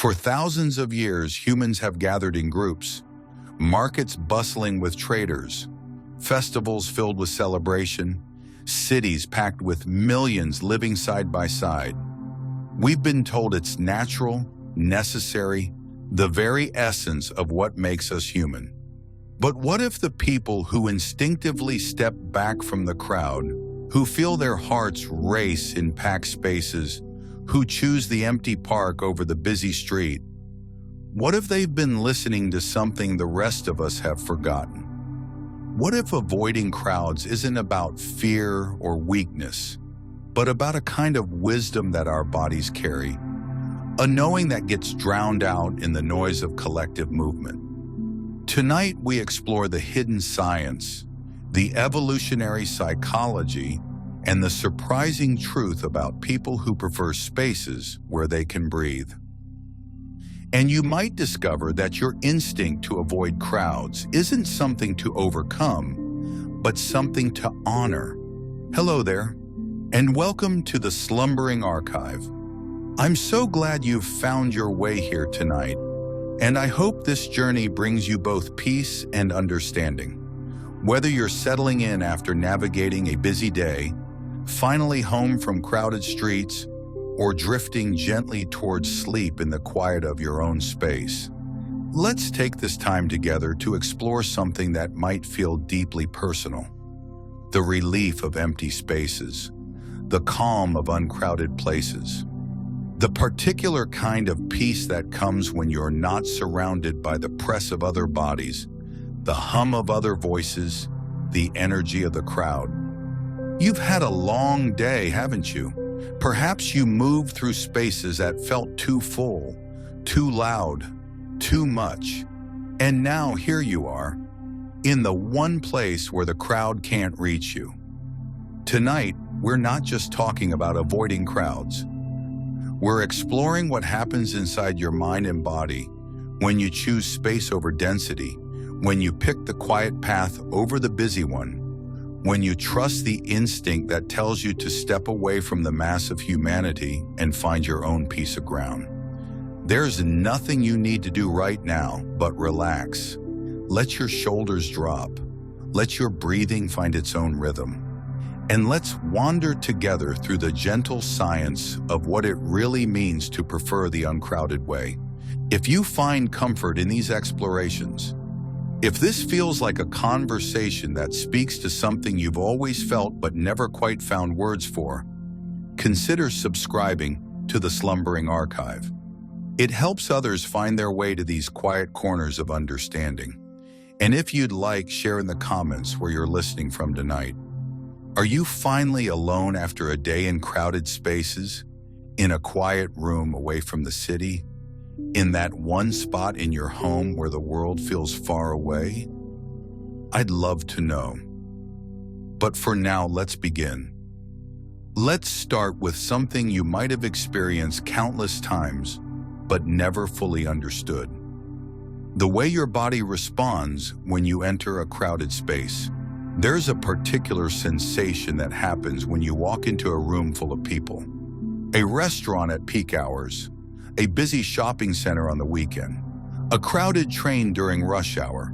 For thousands of years, humans have gathered in groups, markets bustling with traders, festivals filled with celebration, cities packed with millions living side by side. We've been told it's natural, necessary, the very essence of what makes us human. But what if the people who instinctively step back from the crowd, who feel their hearts race in packed spaces, who choose the empty park over the busy street, what if they've been listening to something the rest of us have forgotten? What if avoiding crowds isn't about fear or weakness, but about a kind of wisdom that our bodies carry, a knowing that gets drowned out in the noise of collective movement? Tonight, we explore the hidden science, the evolutionary psychology, and the surprising truth about people who prefer spaces where they can breathe. And you might discover that your instinct to avoid crowds isn't something to overcome, but something to honor. Hello there, and welcome to the Slumbering Archive. I'm so glad you've found your way here tonight, and I hope this journey brings you both peace and understanding. Whether you're settling in after navigating a busy day, finally home from crowded streets, or drifting gently towards sleep in the quiet of your own space, let's take this time together to explore something that might feel deeply personal. The relief of empty spaces, the calm of uncrowded places, the particular kind of peace that comes when you're not surrounded by the press of other bodies, the hum of other voices, the energy of the crowd. You've had a long day, haven't you? Perhaps you moved through spaces that felt too full, too loud, too much. And now here you are, in the one place where the crowd can't reach you. Tonight, we're not just talking about avoiding crowds. We're exploring what happens inside your mind and body when you choose space over density, when you pick the quiet path over the busy one, when you trust the instinct that tells you to step away from the mass of humanity and find your own piece of ground. There's nothing you need to do right now but relax. Let your shoulders drop. Let your breathing find its own rhythm. And let's wander together through the gentle science of what it really means to prefer the uncrowded way. If you find comfort in these explorations, if this feels like a conversation that speaks to something you've always felt but never quite found words for, consider subscribing to the Slumbering Archive. It helps others find their way to these quiet corners of understanding. And if you'd like, share in the comments where you're listening from tonight. Are you finally alone after a day in crowded spaces, in a quiet room away from the city? In that one spot in your home where the world feels far away? I'd love to know. But for now, let's begin. Let's start with something you might have experienced countless times, but never fully understood. The way your body responds when you enter a crowded space. There's a particular sensation that happens when you walk into a room full of people. A restaurant at peak hours, a busy shopping center on the weekend, a crowded train during rush hour.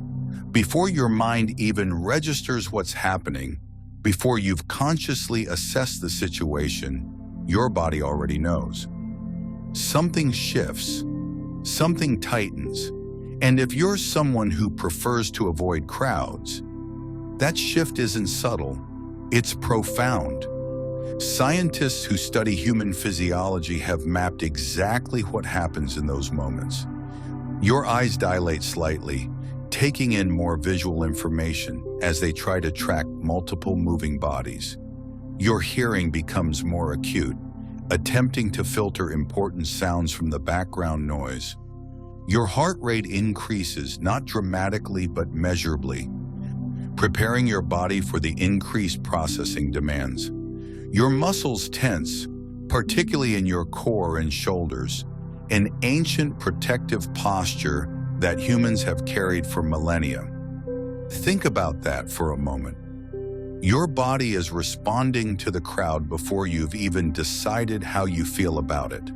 Before your mind even registers what's happening, before you've consciously assessed the situation, your body already knows. Something shifts, something tightens, and if you're someone who prefers to avoid crowds, that shift isn't subtle, it's profound. Scientists who study human physiology have mapped exactly what happens in those moments. Your eyes dilate slightly, taking in more visual information as they try to track multiple moving bodies. Your hearing becomes more acute, attempting to filter important sounds from the background noise. Your heart rate increases, not dramatically but measurably, preparing your body for the increased processing demands. Your muscles tense, particularly in your core and shoulders, an ancient protective posture that humans have carried for millennia. Think about that for a moment. Your body is responding to the crowd before you've even decided how you feel about it.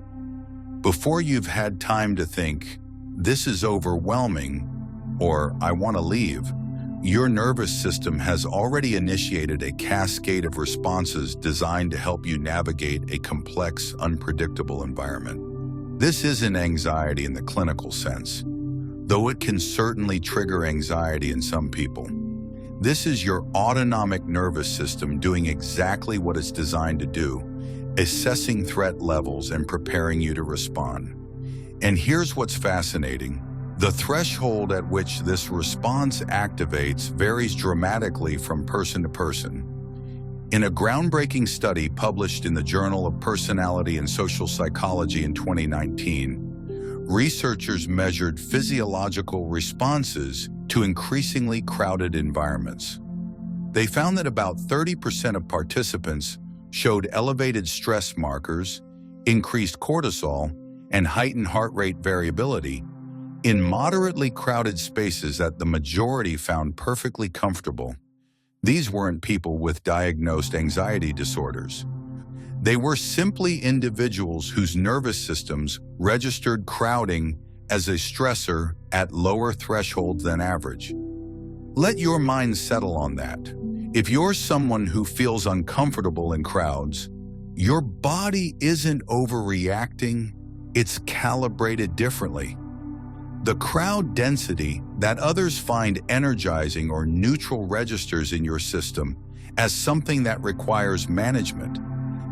Before you've had time to think, "This is overwhelming," or "I want to leave," your nervous system has already initiated a cascade of responses designed to help you navigate a complex, unpredictable environment. This isn't anxiety in the clinical sense, though it can certainly trigger anxiety in some people. This is your autonomic nervous system doing exactly what it's designed to do, assessing threat levels and preparing you to respond. And here's what's fascinating. The threshold at which this response activates varies dramatically from person to person. In a groundbreaking study published in the Journal of Personality and Social Psychology in 2019, researchers measured physiological responses to increasingly crowded environments. They found that about 30% of participants showed elevated stress markers, increased cortisol, and heightened heart rate variability in moderately crowded spaces that the majority found perfectly comfortable. These weren't people with diagnosed anxiety disorders. They were simply individuals whose nervous systems registered crowding as a stressor at lower thresholds than average. Let your mind settle on that. If you're someone who feels uncomfortable in crowds, your body isn't overreacting, it's calibrated differently. The crowd density that others find energizing or neutral registers in your system as something that requires management,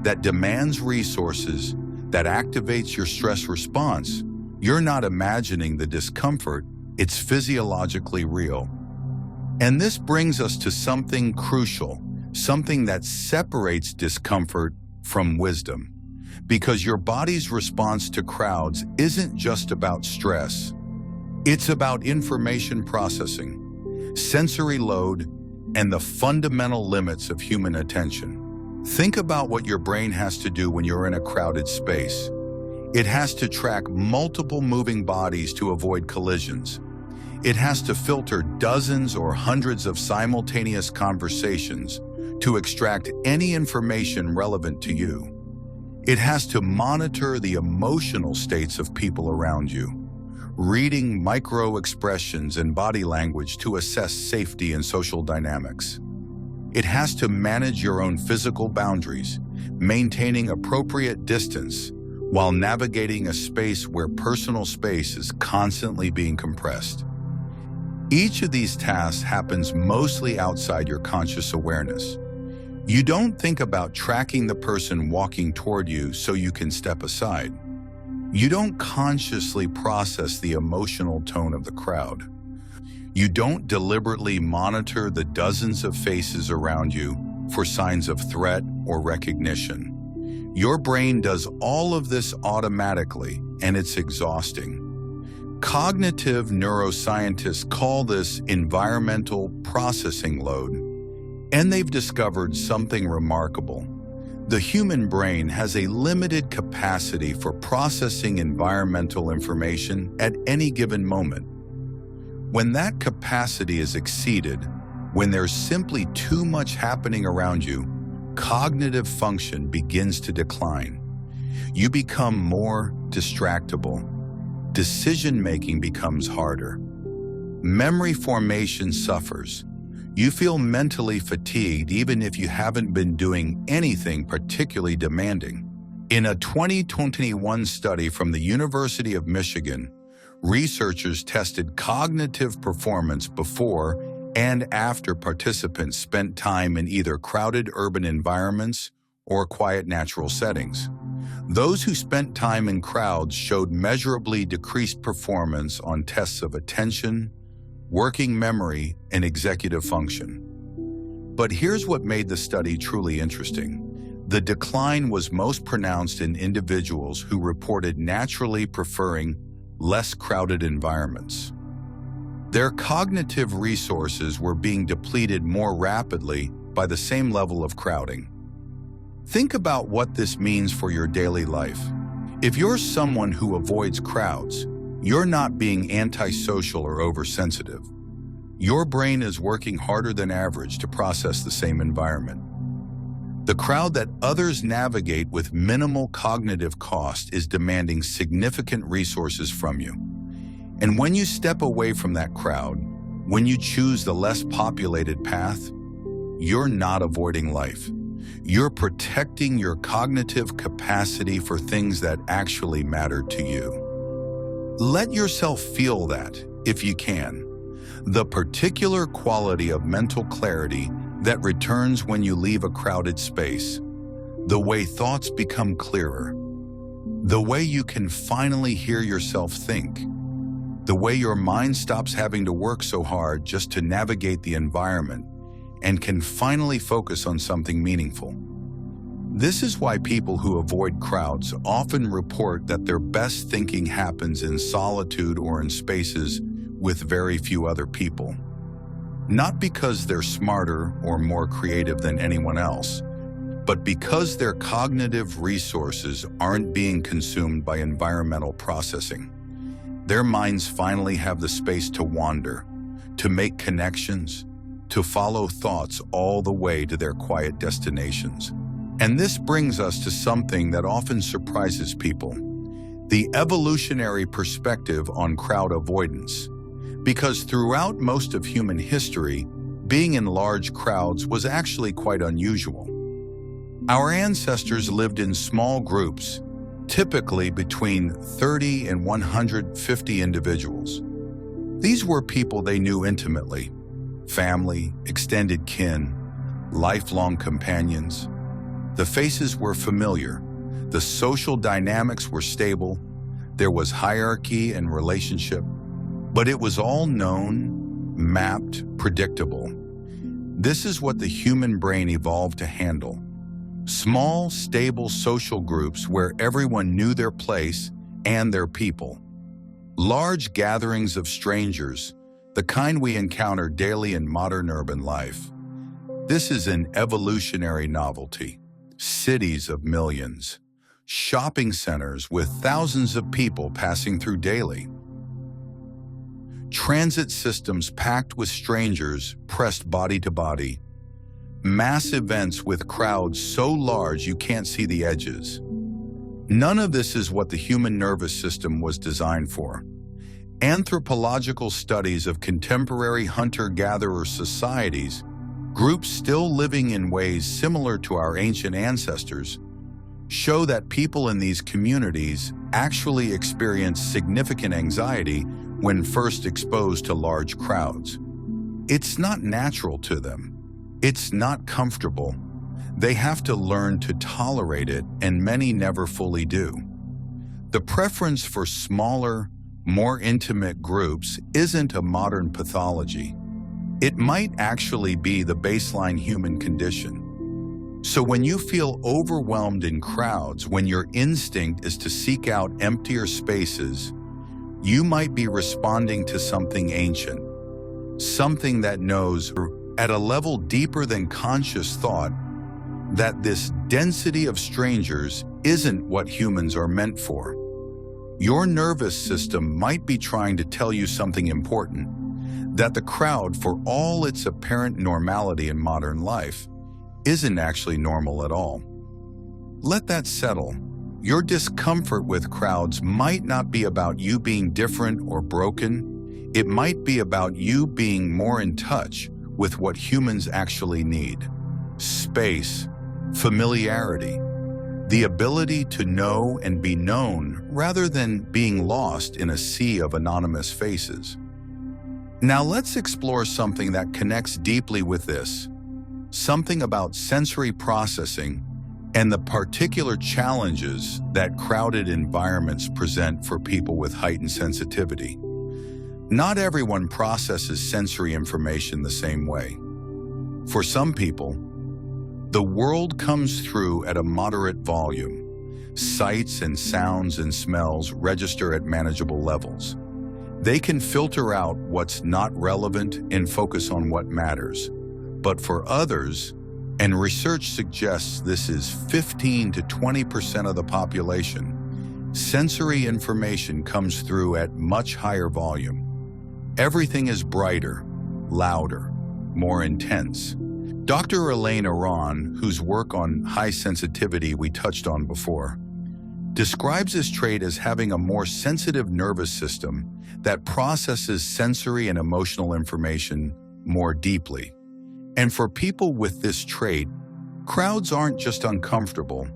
that demands resources, that activates your stress response. You're not imagining the discomfort, it's physiologically real. And this brings us to something crucial, something that separates discomfort from wisdom. Because your body's response to crowds isn't just about stress. It's about information processing, sensory load, and the fundamental limits of human attention. Think about what your brain has to do when you're in a crowded space. It has to track multiple moving bodies to avoid collisions. It has to filter dozens or hundreds of simultaneous conversations to extract any information relevant to you. It has to monitor the emotional states of people around you, reading micro-expressions and body language to assess safety and social dynamics. It has to manage your own physical boundaries, maintaining appropriate distance while navigating a space where personal space is constantly being compressed. Each of these tasks happens mostly outside your conscious awareness. You don't think about tracking the person walking toward you so you can step aside. You don't consciously process the emotional tone of the crowd. You don't deliberately monitor the dozens of faces around you for signs of threat or recognition. Your brain does all of this automatically, and it's exhausting. Cognitive neuroscientists call this environmental processing load, and they've discovered something remarkable. The human brain has a limited capacity for processing environmental information at any given moment. When that capacity is exceeded, when there's simply too much happening around you, cognitive function begins to decline. You become more distractible. Decision-making becomes harder. Memory formation suffers. You feel mentally fatigued even if you haven't been doing anything particularly demanding. In a 2021 study from the University of Michigan, researchers tested cognitive performance before and after participants spent time in either crowded urban environments or quiet natural settings. Those who spent time in crowds showed measurably decreased performance on tests of attention, working memory, and executive function. But here's what made the study truly interesting. The decline was most pronounced in individuals who reported naturally preferring less crowded environments. Their cognitive resources were being depleted more rapidly by the same level of crowding. Think about what this means for your daily life. If you're someone who avoids crowds, you're not being antisocial or oversensitive. Your brain is working harder than average to process the same environment. The crowd that others navigate with minimal cognitive cost is demanding significant resources from you. And when you step away from that crowd, when you choose the less populated path, you're not avoiding life. You're protecting your cognitive capacity for things that actually matter to you. Let yourself feel that, if you can, the particular quality of mental clarity that returns when you leave a crowded space, the way thoughts become clearer, the way you can finally hear yourself think, the way your mind stops having to work so hard just to navigate the environment and can finally focus on something meaningful. This is why people who avoid crowds often report that their best thinking happens in solitude or in spaces with very few other people. Not because they're smarter or more creative than anyone else, but because their cognitive resources aren't being consumed by environmental processing. Their minds finally have the space to wander, to make connections, to follow thoughts all the way to their quiet destinations. And this brings us to something that often surprises people: the evolutionary perspective on crowd avoidance. Because throughout most of human history, being in large crowds was actually quite unusual. Our ancestors lived in small groups, typically between 30 and 150 individuals. These were people they knew intimately: family, extended kin, lifelong companions. The faces were familiar, the social dynamics were stable, there was hierarchy and relationship, but it was all known, mapped, predictable. This is what the human brain evolved to handle: small, stable social groups where everyone knew their place and their people. Large gatherings of strangers, the kind we encounter daily in modern urban life. This is an evolutionary novelty. Cities of millions, shopping centers with thousands of people passing through daily. Transit systems packed with strangers pressed body to body. Mass events with crowds so large you can't see the edges. None of this is what the human nervous system was designed for. Anthropological studies of contemporary hunter-gatherer societies, groups still living in ways similar to our ancient ancestors, show that people in these communities actually experience significant anxiety when first exposed to large crowds. It's not natural to them. It's not comfortable. They have to learn to tolerate it, and many never fully do. The preference for smaller, more intimate groups isn't a modern pathology. It might actually be the baseline human condition. So when you feel overwhelmed in crowds, when your instinct is to seek out emptier spaces, you might be responding to something ancient, something that knows, at a level deeper than conscious thought, that this density of strangers isn't what humans are meant for. Your nervous system might be trying to tell you something important, that the crowd, for all its apparent normality in modern life, isn't actually normal at all. Let that settle. Your discomfort with crowds might not be about you being different or broken. It might be about you being more in touch with what humans actually need: space, familiarity, the ability to know and be known rather than being lost in a sea of anonymous faces. Now let's explore something that connects deeply with this, something about sensory processing and the particular challenges that crowded environments present for people with heightened sensitivity. Not everyone processes sensory information the same way. For some people, the world comes through at a moderate volume. Sights and sounds and smells register at manageable levels. They can filter out what's not relevant and focus on what matters. But for others, and research suggests this is 15 to 20% of the population, sensory information comes through at much higher volume. Everything is brighter, louder, more intense. Dr. Elaine Aron, whose work on high sensitivity we touched on before, describes this trait as having a more sensitive nervous system that processes sensory and emotional information more deeply. And for people with this trait, crowds aren't just uncomfortable,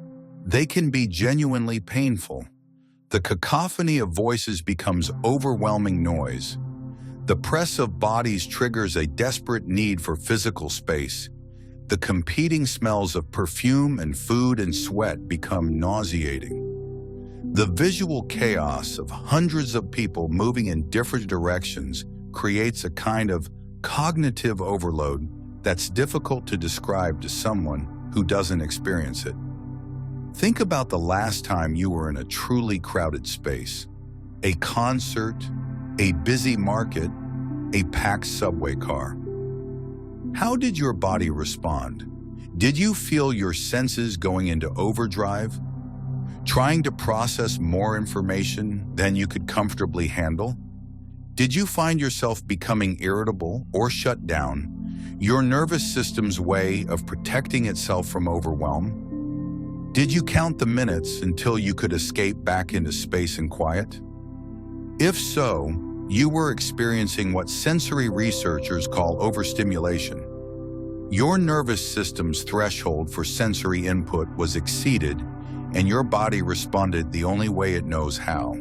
they can be genuinely painful. The cacophony of voices becomes overwhelming noise. The press of bodies triggers a desperate need for physical space. The competing smells of perfume and food and sweat become nauseating. The visual chaos of hundreds of people moving in different directions creates a kind of cognitive overload that's difficult to describe to someone who doesn't experience it. Think about the last time you were in a truly crowded space: a concert, a busy market, a packed subway car. How did your body respond? Did you feel your senses going into overdrive, trying to process more information than you could comfortably handle? Did you find yourself becoming irritable or shut down, your nervous system's way of protecting itself from overwhelm? Did you count the minutes until you could escape back into space and quiet? If so, you were experiencing what sensory researchers call overstimulation. Your nervous system's threshold for sensory input was exceeded, and your body responded the only way it knows how: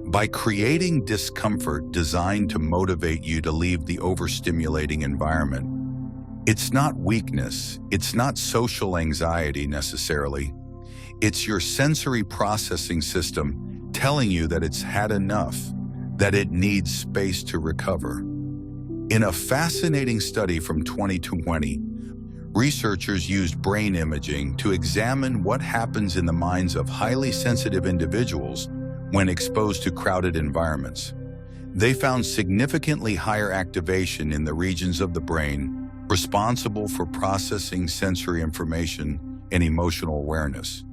by creating discomfort designed to motivate you to leave the overstimulating environment. It's not weakness, it's not social anxiety necessarily. It's your sensory processing system telling you that it's had enough, that it needs space to recover. In a fascinating study from 2020, researchers used brain imaging to examine what happens in the minds of highly sensitive individuals when exposed to crowded environments. They found significantly higher activation in the regions of the brain responsible for processing sensory information and emotional awareness.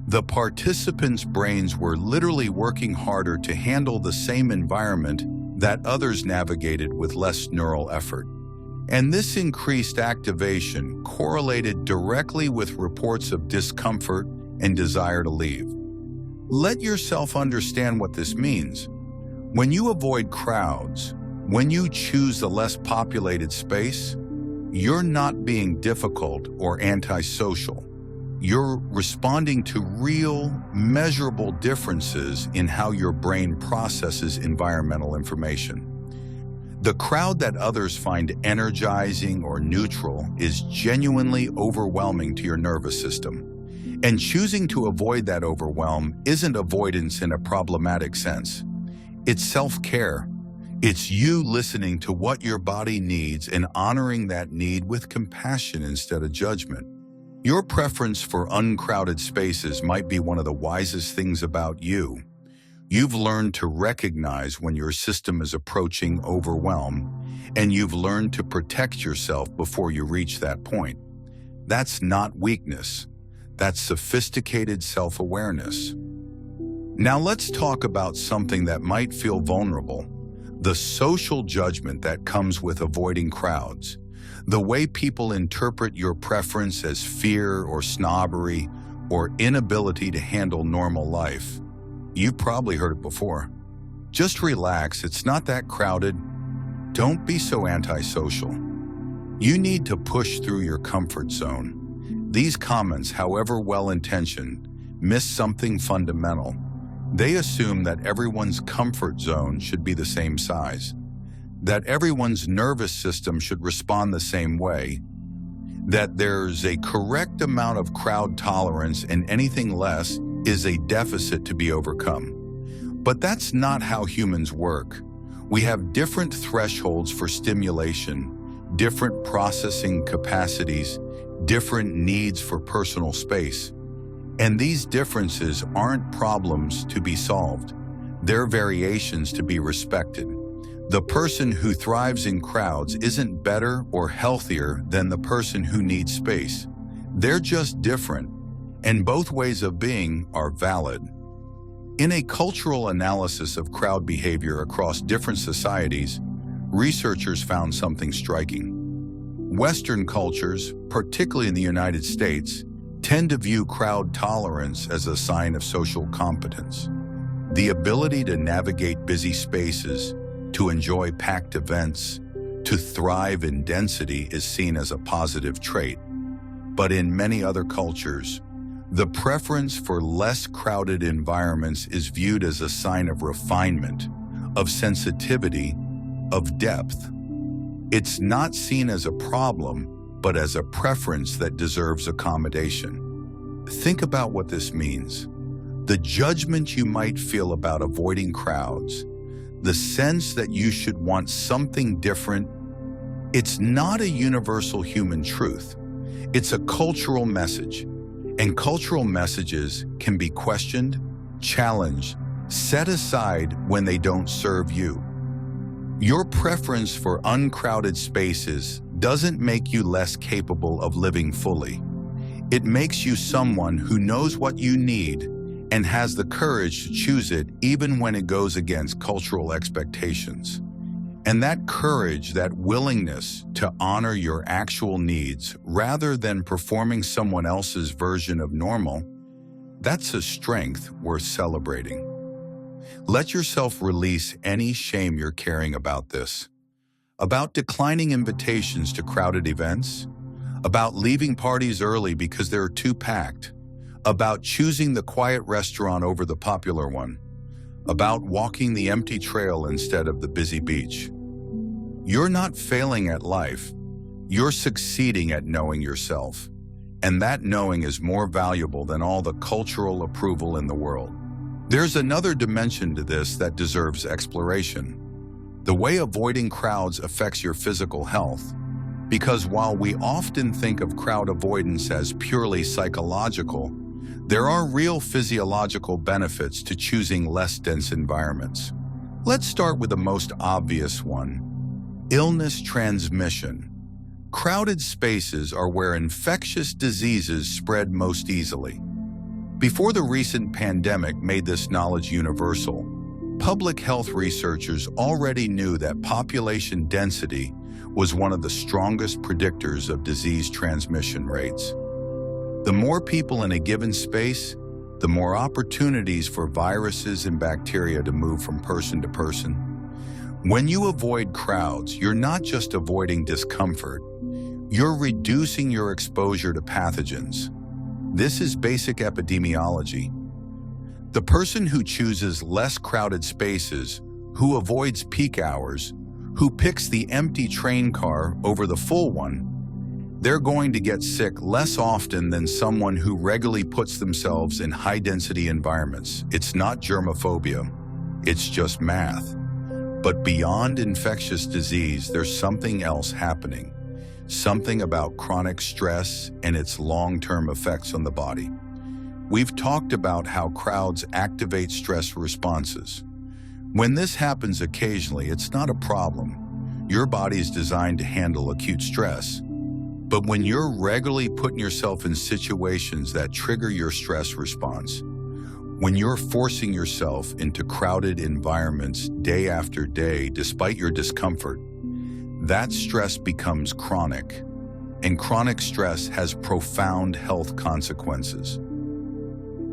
The participants' brains were literally working harder to handle the same environment that others navigated with less neural effort. And this increased activation correlated directly with reports of discomfort and desire to leave. Let yourself understand what this means. When you avoid crowds, when you choose a less populated space, you're not being difficult or antisocial. You're responding to real, measurable differences in how your brain processes environmental information. The crowd that others find energizing or neutral is genuinely overwhelming to your nervous system. And choosing to avoid that overwhelm isn't avoidance in a problematic sense. It's self-care. It's you listening to what your body needs and honoring that need with compassion instead of judgment. Your preference for uncrowded spaces might be one of the wisest things about you. You've learned to recognize when your system is approaching overwhelm, and you've learned to protect yourself before you reach that point. That's not weakness. That's sophisticated self-awareness. Now let's talk about something that might feel vulnerable: the social judgment that comes with avoiding crowds. The way people interpret your preference as fear or snobbery or inability to handle normal life. You've probably heard it before. Just relax, it's not that crowded. Don't be so antisocial. You need to push through your comfort zone. These comments, however well-intentioned, miss something fundamental. They assume that everyone's comfort zone should be the same size, that everyone's nervous system should respond the same way, that there's a correct amount of crowd tolerance and anything less is a deficit to be overcome. But that's not how humans work. We have different thresholds for stimulation, different processing capacities, different needs for personal space. And these differences aren't problems to be solved. They're variations to be respected. The person who thrives in crowds isn't better or healthier than the person who needs space. They're just different, and both ways of being are valid. In a cultural analysis of crowd behavior across different societies, researchers found something striking. Western cultures, particularly in the United States, tend to view crowd tolerance as a sign of social competence. The ability to navigate busy spaces, to enjoy packed events, to thrive in density is seen as a positive trait. But in many other cultures, the preference for less crowded environments is viewed as a sign of refinement, of sensitivity, of depth. It's not seen as a problem, but as a preference that deserves accommodation. Think about what this means. The judgment you might feel about avoiding crowds, the sense that you should want something different, it's not a universal human truth. It's a cultural message, and cultural messages can be questioned, challenged, set aside when they don't serve you. Your preference for uncrowded spaces doesn't make you less capable of living fully. It makes you someone who knows what you need and has the courage to choose it even when it goes against cultural expectations. And that courage, that willingness to honor your actual needs rather than performing someone else's version of normal, that's a strength worth celebrating. Let yourself release any shame you're carrying about this, about declining invitations to crowded events, about leaving parties early because they're too packed, about choosing the quiet restaurant over the popular one, about walking the empty trail instead of the busy beach. You're not failing at life, you're succeeding at knowing yourself, and that knowing is more valuable than all the cultural approval in the world. There's another dimension to this that deserves exploration. The way avoiding crowds affects your physical health, because while we often think of crowd avoidance as purely psychological, there are real physiological benefits to choosing less dense environments. Let's start with the most obvious one: illness transmission. Crowded spaces are where infectious diseases spread most easily. Before the recent pandemic made this knowledge universal, public health researchers already knew that population density was one of the strongest predictors of disease transmission rates. The more people in a given space, the more opportunities for viruses and bacteria to move from person to person. When you avoid crowds, you're not just avoiding discomfort, you're reducing your exposure to pathogens. This is basic epidemiology. The person who chooses less crowded spaces, who avoids peak hours, who picks the empty train car over the full one, they're going to get sick less often than someone who regularly puts themselves in high-density environments. It's not germophobia, it's just math. But beyond infectious disease, there's something else happening. Something about chronic stress and its long-term effects on the body. We've talked about how crowds activate stress responses. When this happens occasionally, it's not a problem. Your body's designed to handle acute stress. But when you're regularly putting yourself in situations that trigger your stress response, when you're forcing yourself into crowded environments day after day despite your discomfort, that stress becomes chronic, and chronic stress has profound health consequences.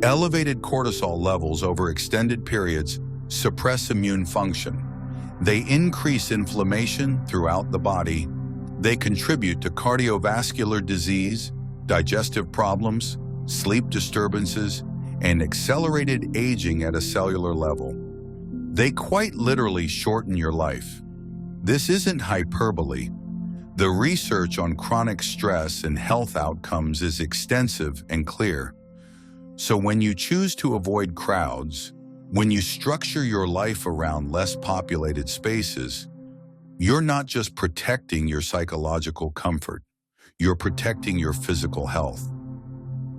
Elevated cortisol levels over extended periods suppress immune function. They increase inflammation throughout the body. They contribute to cardiovascular disease, digestive problems, sleep disturbances, and accelerated aging at a cellular level. They quite literally shorten your life. This isn't hyperbole. The research on chronic stress and health outcomes is extensive and clear. So when you choose to avoid crowds, when you structure your life around less populated spaces, you're not just protecting your psychological comfort, you're protecting your physical health.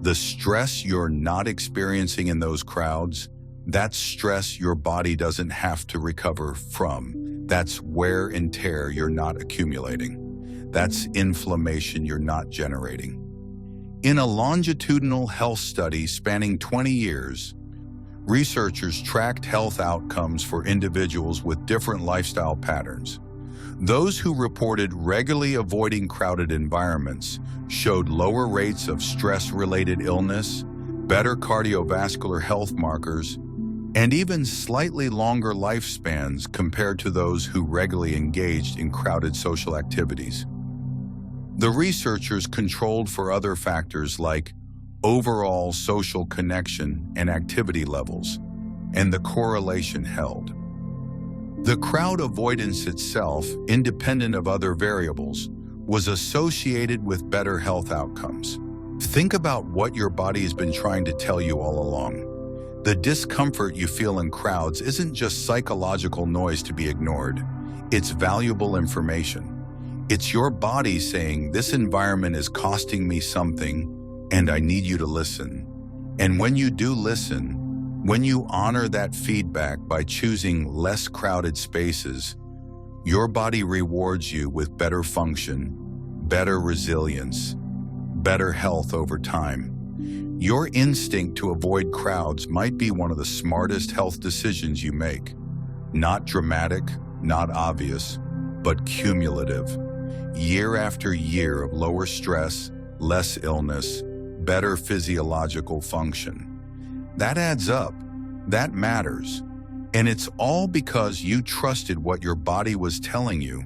The stress you're not experiencing in those crowds, that's stress your body doesn't have to recover from. That's wear and tear you're not accumulating. That's inflammation you're not generating. In a longitudinal health study spanning 20 years, researchers tracked health outcomes for individuals with different lifestyle patterns. Those who reported regularly avoiding crowded environments showed lower rates of stress-related illness, better cardiovascular health markers, and even slightly longer lifespans compared to those who regularly engaged in crowded social activities. The researchers controlled for other factors like overall social connection and activity levels, and the correlation held. The crowd avoidance itself, independent of other variables, was associated with better health outcomes. Think about what your body has been trying to tell you all along. The discomfort you feel in crowds isn't just psychological noise to be ignored. It's valuable information. It's your body saying, this environment is costing me something, and I need you to listen. And when you do listen, when you honor that feedback by choosing less crowded spaces, your body rewards you with better function, better resilience, better health over time. Your instinct to avoid crowds might be one of the smartest health decisions you make. Not dramatic, not obvious, but cumulative. Year after year of lower stress, less illness, better physiological function. That adds up. That matters. And it's all because you trusted what your body was telling you,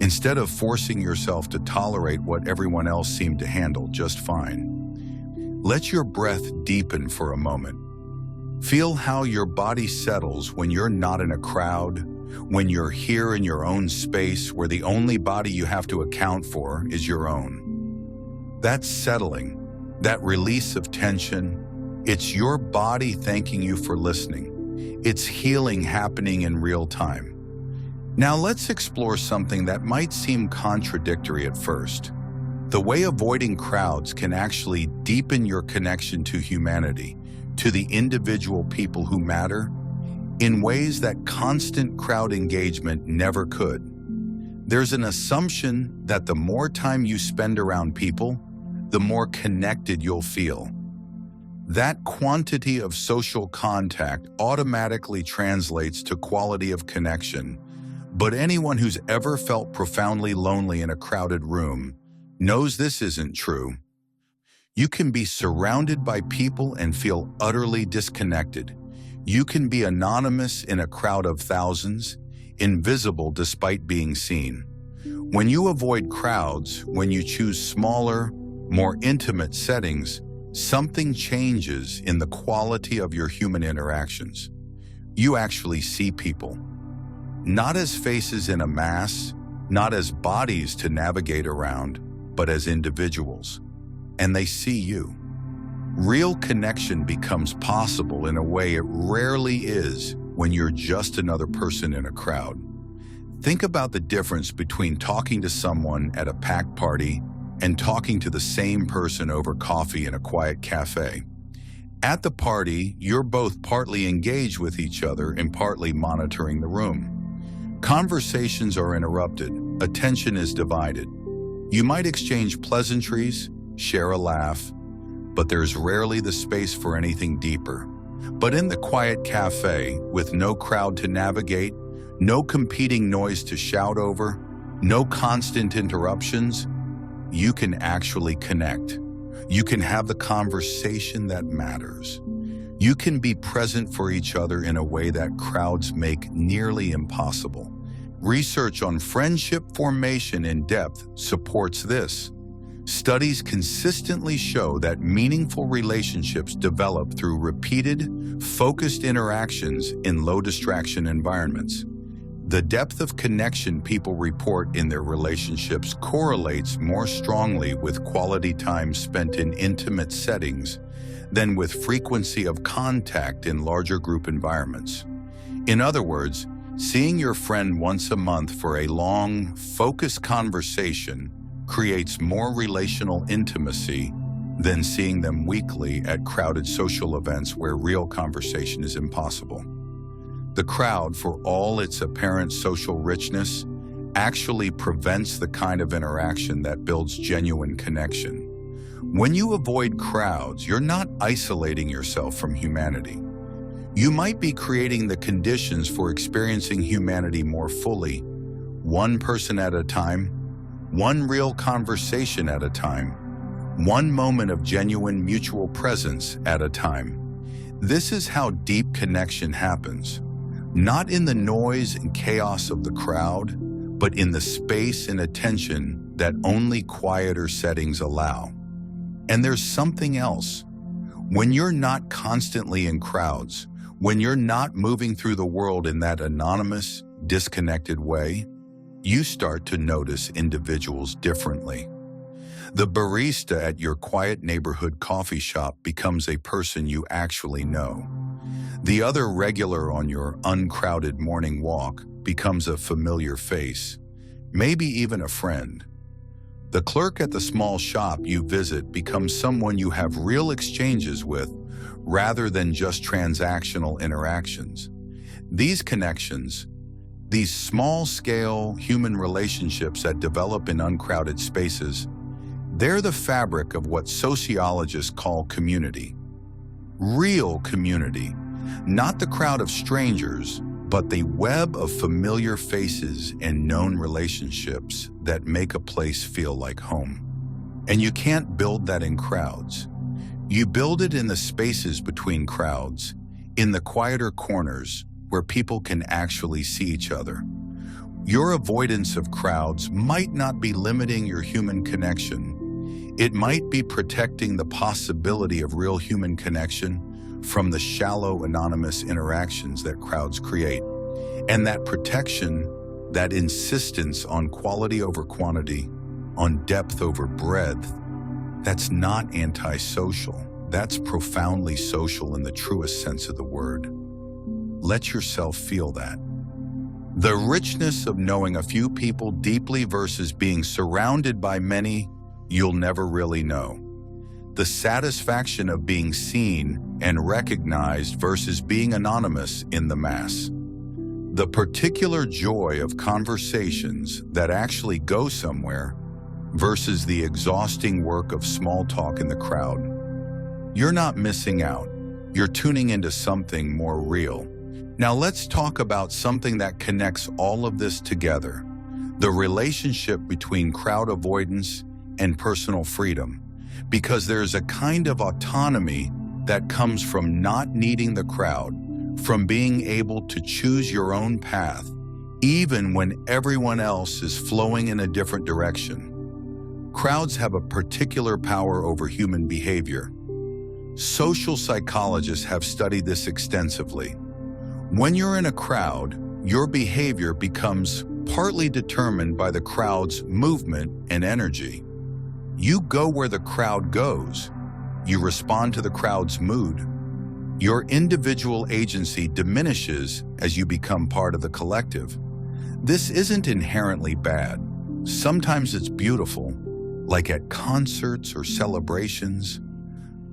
instead of forcing yourself to tolerate what everyone else seemed to handle just fine. Let your breath deepen for a moment. Feel how your body settles when you're not in a crowd, when you're here in your own space where the only body you have to account for is your own. That settling, that release of tension, it's your body thanking you for listening. It's healing happening in real time. Now let's explore something that might seem contradictory at first. The way avoiding crowds can actually deepen your connection to humanity, to the individual people who matter, in ways that constant crowd engagement never could. There's an assumption that the more time you spend around people, the more connected you'll feel. That quantity of social contact automatically translates to quality of connection, but anyone who's ever felt profoundly lonely in a crowded room knows this isn't true. You can be surrounded by people and feel utterly disconnected. You can be anonymous in a crowd of thousands, invisible despite being seen. When you avoid crowds, when you choose smaller, more intimate settings, something changes in the quality of your human interactions. You actually see people, not as faces in a mass, not as bodies to navigate around, but as individuals. And they see you. Real connection becomes possible in a way it rarely is when you're just another person in a crowd. Think about the difference between talking to someone at a packed party and talking to the same person over coffee in a quiet cafe. At the party, you're both partly engaged with each other and partly monitoring the room. Conversations are interrupted, attention is divided. You might exchange pleasantries, share a laugh, but there's rarely the space for anything deeper. But in the quiet cafe, with no crowd to navigate, no competing noise to shout over, no constant interruptions, you can actually connect. You can have the conversation that matters. You can be present for each other in a way that crowds make nearly impossible. Research on friendship formation in depth supports this. Studies consistently show that meaningful relationships develop through repeated, focused interactions in low-distraction environments. The depth of connection people report in their relationships correlates more strongly with quality time spent in intimate settings than with frequency of contact in larger group environments. In other words, seeing your friend once a month for a long, focused conversation creates more relational intimacy than seeing them weekly at crowded social events where real conversation is impossible. The crowd, for all its apparent social richness, actually prevents the kind of interaction that builds genuine connection. When you avoid crowds, you're not isolating yourself from humanity. You might be creating the conditions for experiencing humanity more fully, one person at a time, one real conversation at a time, one moment of genuine mutual presence at a time. This is how deep connection happens, not in the noise and chaos of the crowd, but in the space and attention that only quieter settings allow. And there's something else. When you're not constantly in crowds, when you're not moving through the world in that anonymous, disconnected way, you start to notice individuals differently. The barista at your quiet neighborhood coffee shop becomes a person you actually know. The other regular on your uncrowded morning walk becomes a familiar face, maybe even a friend. The clerk at the small shop you visit becomes someone you have real exchanges with rather than just transactional interactions. These connections, these small-scale human relationships that develop in uncrowded spaces, they're the fabric of what sociologists call community. Real community, not the crowd of strangers, but the web of familiar faces and known relationships that make a place feel like home. And you can't build that in crowds. You build it in the spaces between crowds, in the quieter corners where people can actually see each other. Your avoidance of crowds might not be limiting your human connection. It might be protecting the possibility of real human connection from the shallow, anonymous interactions that crowds create. And that protection, that insistence on quality over quantity, on depth over breadth, that's not antisocial. That's profoundly social in the truest sense of the word. Let yourself feel that. The richness of knowing a few people deeply versus being surrounded by many you'll never really know. The satisfaction of being seen and recognized versus being anonymous in the mass. The particular joy of conversations that actually go somewhere versus the exhausting work of small talk in the crowd. You're not missing out. You're tuning into something more real. Now let's talk about something that connects all of this together. The relationship between crowd avoidance and personal freedom. Because there's a kind of autonomy that comes from not needing the crowd, from being able to choose your own path, even when everyone else is flowing in a different direction. Crowds have a particular power over human behavior. Social psychologists have studied this extensively. When you're in a crowd, your behavior becomes partly determined by the crowd's movement and energy. You go where the crowd goes. You respond to the crowd's mood. Your individual agency diminishes as you become part of the collective. This isn't inherently bad. Sometimes it's beautiful, like at concerts or celebrations,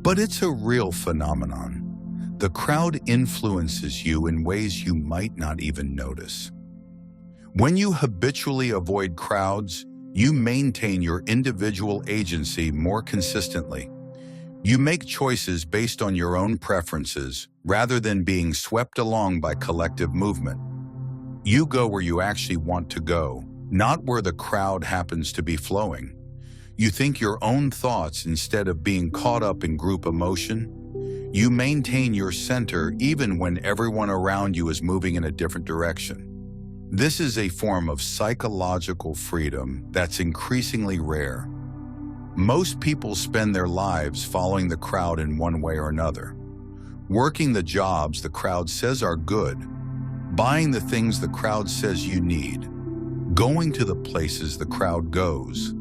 but it's a real phenomenon. The crowd influences you in ways you might not even notice. When you habitually avoid crowds, you maintain your individual agency more consistently. You make choices based on your own preferences rather than being swept along by collective movement. You go where you actually want to go, not where the crowd happens to be flowing. You think your own thoughts instead of being caught up in group emotion. You maintain your center even when everyone around you is moving in a different direction. This is a form of psychological freedom that's increasingly rare. Most people spend their lives following the crowd in one way or another. Working the jobs the crowd says are good, buying the things the crowd says you need, going to the places the crowd goes,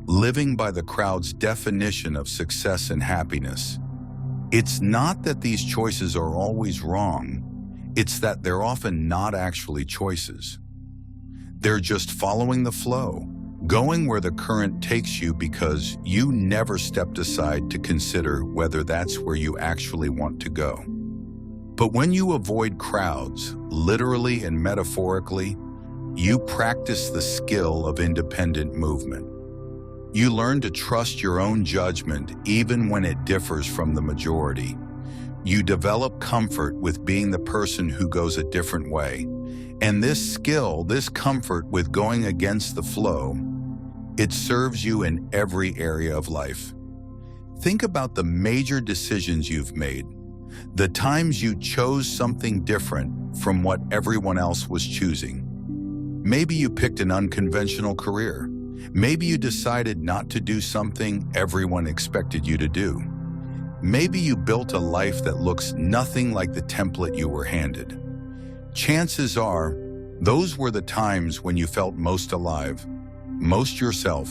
living by the crowd's definition of success and happiness. It's not that these choices are always wrong. It's that they're often not actually choices. They're just following the flow, going where the current takes you because you never stepped aside to consider whether that's where you actually want to go. But when you avoid crowds, literally and metaphorically, you practice the skill of independent movement. You learn to trust your own judgment even when it differs from the majority. You develop comfort with being the person who goes a different way, And this skill, this comfort with going against the flow, it serves you in every area of life. Think about the major decisions you've made, the times you chose something different from what everyone else was choosing. Maybe you picked an unconventional career. Maybe you decided not to do something everyone expected you to do. Maybe you built a life that looks nothing like the template you were handed. Chances are, those were the times when you felt most alive, most yourself,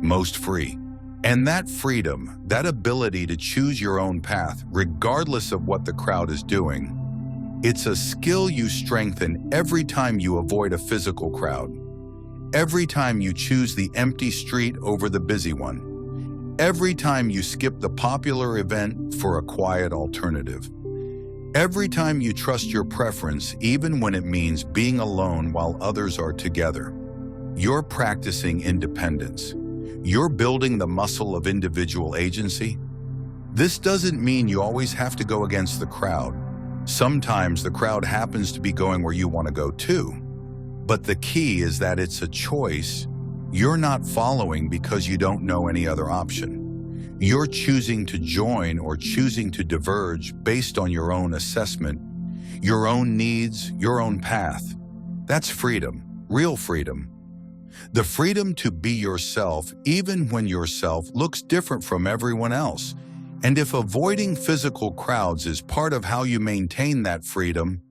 most free. And that freedom, that ability to choose your own path, regardless of what the crowd is doing, it's a skill you strengthen every time you avoid a physical crowd, every time you choose the empty street over the busy one, every time you skip the popular event for a quiet alternative, every time you trust your preference even when it means being alone while others are together. You're practicing independence. You're building the muscle of individual agency. This doesn't mean you always have to go against the crowd. Sometimes the crowd happens to be going where you want to go too. But the key is that it's a choice. You're not following because you don't know any other option. You're choosing to join or choosing to diverge based on your own assessment, your own needs, your own path. That's freedom, real freedom. The freedom to be yourself even when yourself looks different from everyone else. And if avoiding physical crowds is part of how you maintain that freedom,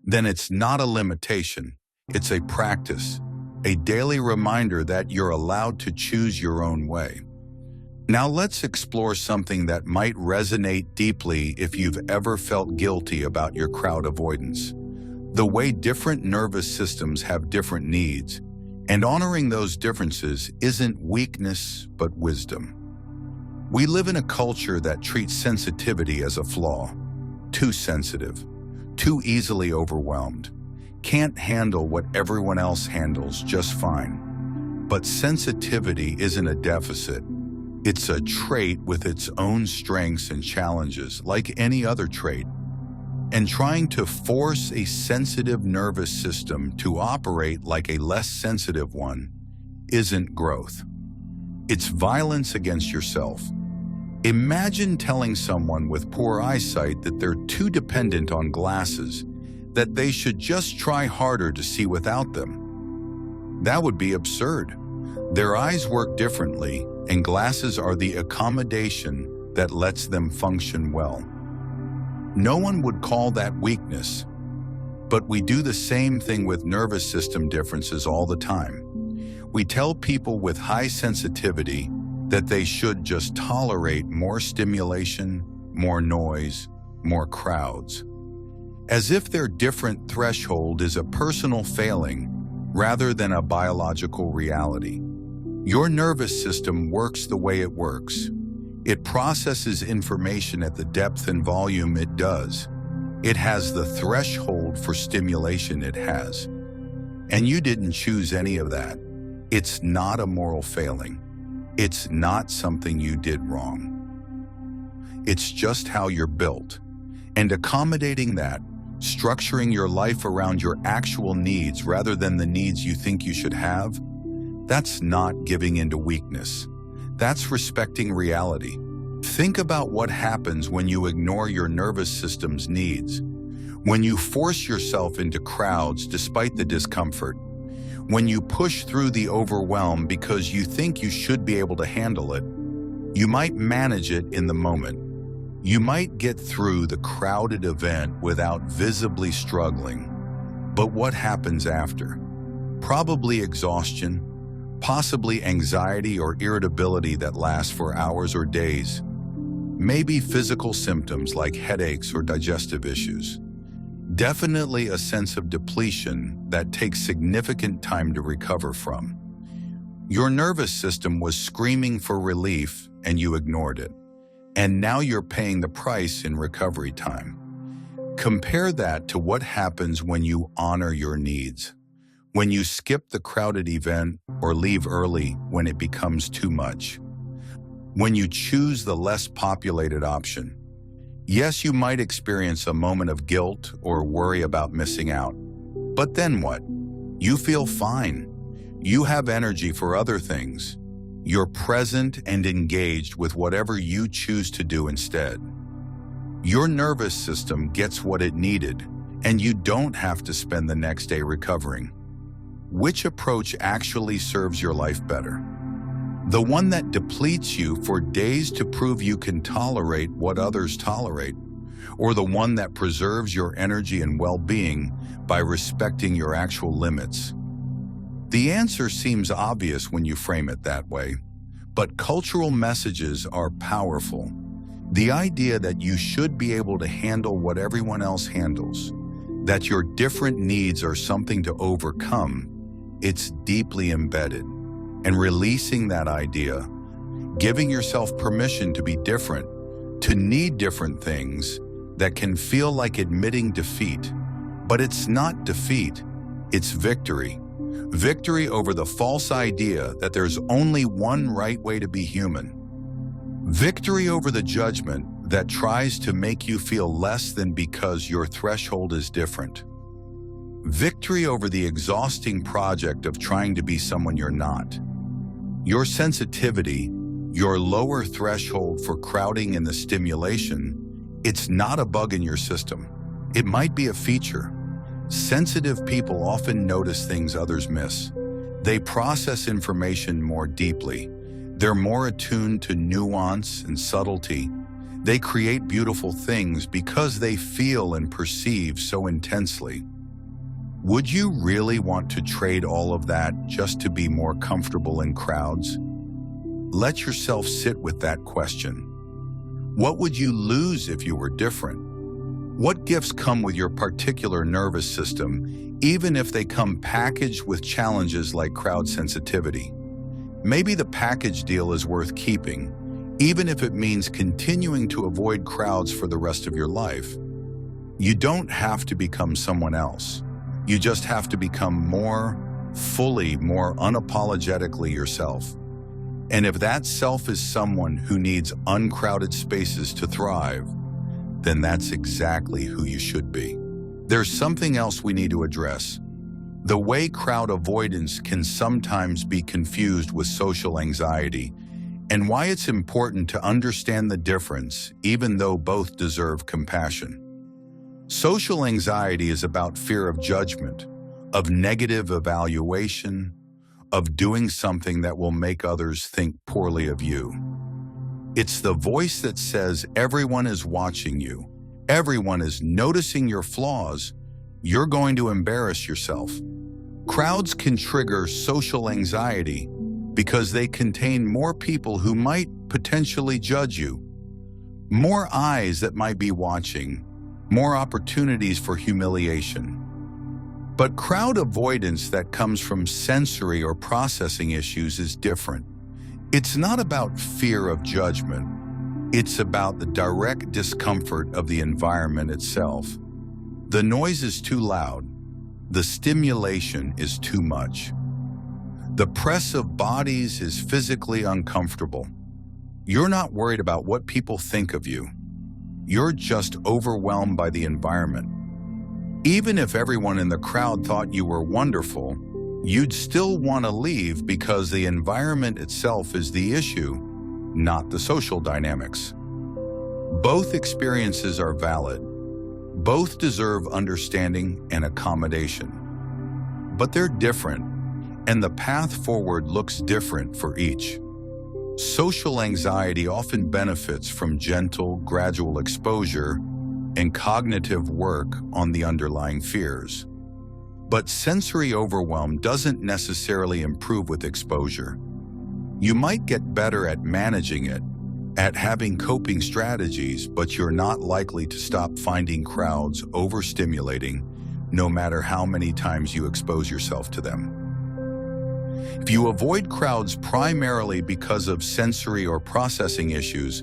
then it's not a limitation. It's a practice, a daily reminder that you're allowed to choose your own way. Now let's explore something that might resonate deeply if you've ever felt guilty about your crowd avoidance. The way different nervous systems have different needs, and honoring those differences isn't weakness but wisdom. We live in a culture that treats sensitivity as a flaw. Too sensitive, too easily overwhelmed, can't handle what everyone else handles just fine. But sensitivity isn't a deficit. It's a trait with its own strengths and challenges, like any other trait. And trying to force a sensitive nervous system to operate like a less sensitive one isn't growth. It's violence against yourself. Imagine telling someone with poor eyesight that they're too dependent on glasses, that they should just try harder to see without them. That would be absurd. Their eyes work differently, and glasses are the accommodation that lets them function well. No one would call that weakness, but we do the same thing with nervous system differences all the time. We tell people with high sensitivity that they should just tolerate more stimulation, more noise, more crowds, as if their different threshold is a personal failing rather than a biological reality. Your nervous system works the way it works. It processes information at the depth and volume it does. It has the threshold for stimulation it has. And you didn't choose any of that. It's not a moral failing. It's not something you did wrong. It's just how you're built. And accommodating that, structuring your life around your actual needs rather than the needs you think you should have, that's not giving into weakness. That's respecting reality. Think about what happens when you ignore your nervous system's needs, when you force yourself into crowds despite the discomfort, when you push through the overwhelm because you think you should be able to handle it. You might manage it in the moment. You might get through the crowded event without visibly struggling. But what happens after? Probably exhaustion, possibly anxiety or irritability that lasts for hours or days. Maybe physical symptoms like headaches or digestive issues. Definitely a sense of depletion that takes significant time to recover from. Your nervous system was screaming for relief and you ignored it. And now you're paying the price in recovery time. Compare that to what happens when you honor your needs. When you skip the crowded event or leave early when it becomes too much. When you choose the less populated option. Yes, you might experience a moment of guilt or worry about missing out. But then what? You feel fine. You have energy for other things. You're present and engaged with whatever you choose to do instead. Your nervous system gets what it needed, and you don't have to spend the next day recovering. Which approach actually serves your life better? The one that depletes you for days to prove you can tolerate what others tolerate, or the one that preserves your energy and well-being by respecting your actual limits? The answer seems obvious when you frame it that way, but cultural messages are powerful. The idea that you should be able to handle what everyone else handles, that your different needs are something to overcome, it's deeply embedded. And releasing that idea, giving yourself permission to be different, to need different things, that can feel like admitting defeat. But it's not defeat, it's victory. Victory over the false idea that there's only one right way to be human. Victory over the judgment that tries to make you feel less than because your threshold is different. Victory over the exhausting project of trying to be someone you're not. Your sensitivity, your lower threshold for crowding in the stimulation, it's not a bug in your system. It might be a feature. Sensitive people often notice things others miss. They process information more deeply. They're more attuned to nuance and subtlety. They create beautiful things because they feel and perceive so intensely. Would you really want to trade all of that just to be more comfortable in crowds? Let yourself sit with that question. What would you lose if you were different? What gifts come with your particular nervous system, even if they come packaged with challenges like crowd sensitivity? Maybe the package deal is worth keeping, even if it means continuing to avoid crowds for the rest of your life. You don't have to become someone else. You just have to become more fully, more unapologetically yourself. And if that self is someone who needs uncrowded spaces to thrive, then that's exactly who you should be. There's something else we need to address. The way crowd avoidance can sometimes be confused with social anxiety, and why it's important to understand the difference, even though both deserve compassion. Social anxiety is about fear of judgment, of negative evaluation, of doing something that will make others think poorly of you. It's the voice that says everyone is watching you, everyone is noticing your flaws, you're going to embarrass yourself. Crowds can trigger social anxiety because they contain more people who might potentially judge you, more eyes that might be watching, more opportunities for humiliation. But crowd avoidance that comes from sensory or processing issues is different. It's not about fear of judgment. It's about the direct discomfort of the environment itself. The noise is too loud. The stimulation is too much. The press of bodies is physically uncomfortable. You're not worried about what people think of you. You're just overwhelmed by the environment. Even if everyone in the crowd thought you were wonderful, you'd still want to leave because the environment itself is the issue, not the social dynamics. Both experiences are valid. Both deserve understanding and accommodation. But they're different, and the path forward looks different for each. Social anxiety often benefits from gentle, gradual exposure and cognitive work on the underlying fears. But sensory overwhelm doesn't necessarily improve with exposure. You might get better at managing it, at having coping strategies, but you're not likely to stop finding crowds overstimulating, no matter how many times you expose yourself to them. If you avoid crowds primarily because of sensory or processing issues,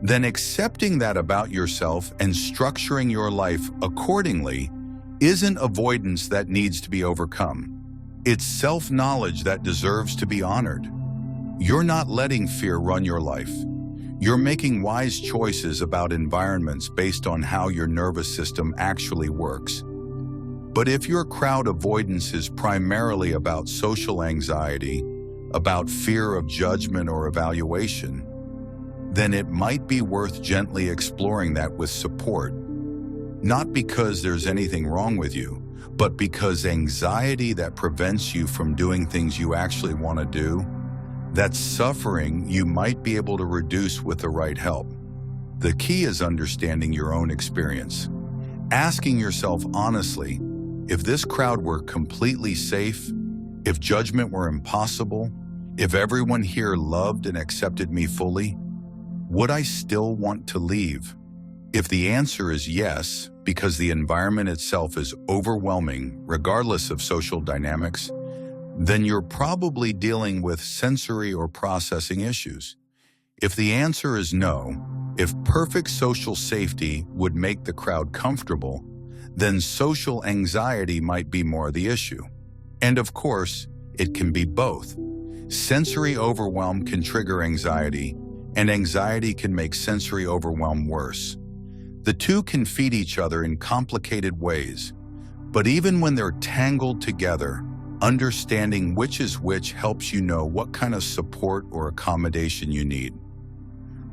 then accepting that about yourself and structuring your life accordingly isn't avoidance that needs to be overcome. It's self-knowledge that deserves to be honored. You're not letting fear run your life. You're making wise choices about environments based on how your nervous system actually works. But if your crowd avoidance is primarily about social anxiety, about fear of judgment or evaluation, then it might be worth gently exploring that with support. Not because there's anything wrong with you, but because anxiety that prevents you from doing things you actually want to do, that suffering you might be able to reduce with the right help. The key is understanding your own experience. Asking yourself honestly, if this crowd were completely safe, if judgment were impossible, if everyone here loved and accepted me fully, would I still want to leave? If the answer is yes, because the environment itself is overwhelming regardless of social dynamics, then you're probably dealing with sensory or processing issues. If the answer is no, if perfect social safety would make the crowd comfortable, then social anxiety might be more the issue. And of course, it can be both. Sensory overwhelm can trigger anxiety, and anxiety can make sensory overwhelm worse. The two can feed each other in complicated ways, but even when they're tangled together, understanding which is which helps you know what kind of support or accommodation you need.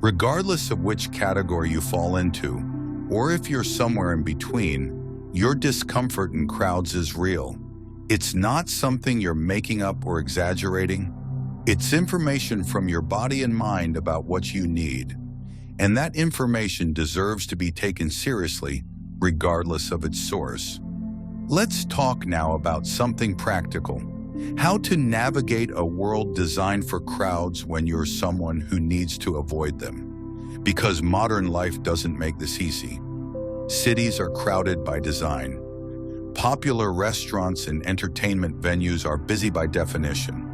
Regardless of which category you fall into, or if you're somewhere in between, your discomfort in crowds is real. It's not something you're making up or exaggerating. It's information from your body and mind about what you need. And that information deserves to be taken seriously, regardless of its source. Let's talk now about something practical. How to navigate a world designed for crowds when you're someone who needs to avoid them. Because modern life doesn't make this easy. Cities are crowded by design. Popular restaurants and entertainment venues are busy by definition.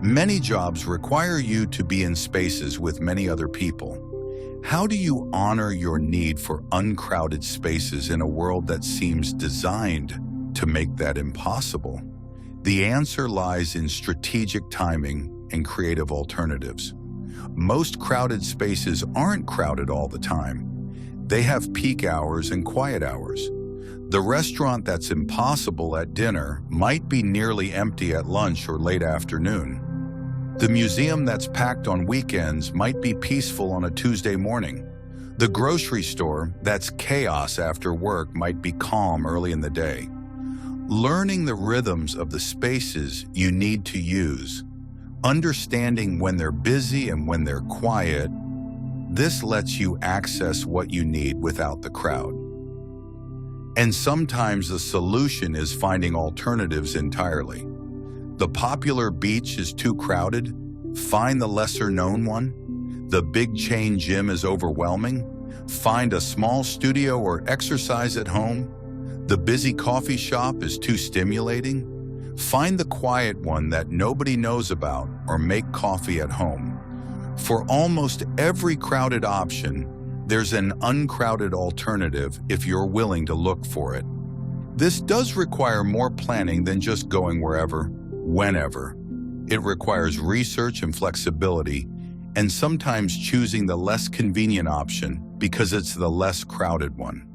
Many jobs require you to be in spaces with many other people. How do you honor your need for uncrowded spaces in a world that seems designed to make that impossible? The answer lies in strategic timing and creative alternatives. Most crowded spaces aren't crowded all the time. They have peak hours and quiet hours. The restaurant that's impossible at dinner might be nearly empty at lunch or late afternoon. The museum that's packed on weekends might be peaceful on a Tuesday morning. The grocery store that's chaos after work might be calm early in the day. Learning the rhythms of the spaces you need to use, understanding when they're busy and when they're quiet, this lets you access what you need without the crowd. And sometimes the solution is finding alternatives entirely. The popular beach is too crowded? Find the lesser-known one. The big chain gym is overwhelming? Find a small studio or exercise at home. The busy coffee shop is too stimulating? Find the quiet one that nobody knows about or make coffee at home. For almost every crowded option, there's an uncrowded alternative if you're willing to look for it. This does require more planning than just going wherever, whenever. It requires research and flexibility, and sometimes choosing the less convenient option because it's the less crowded one.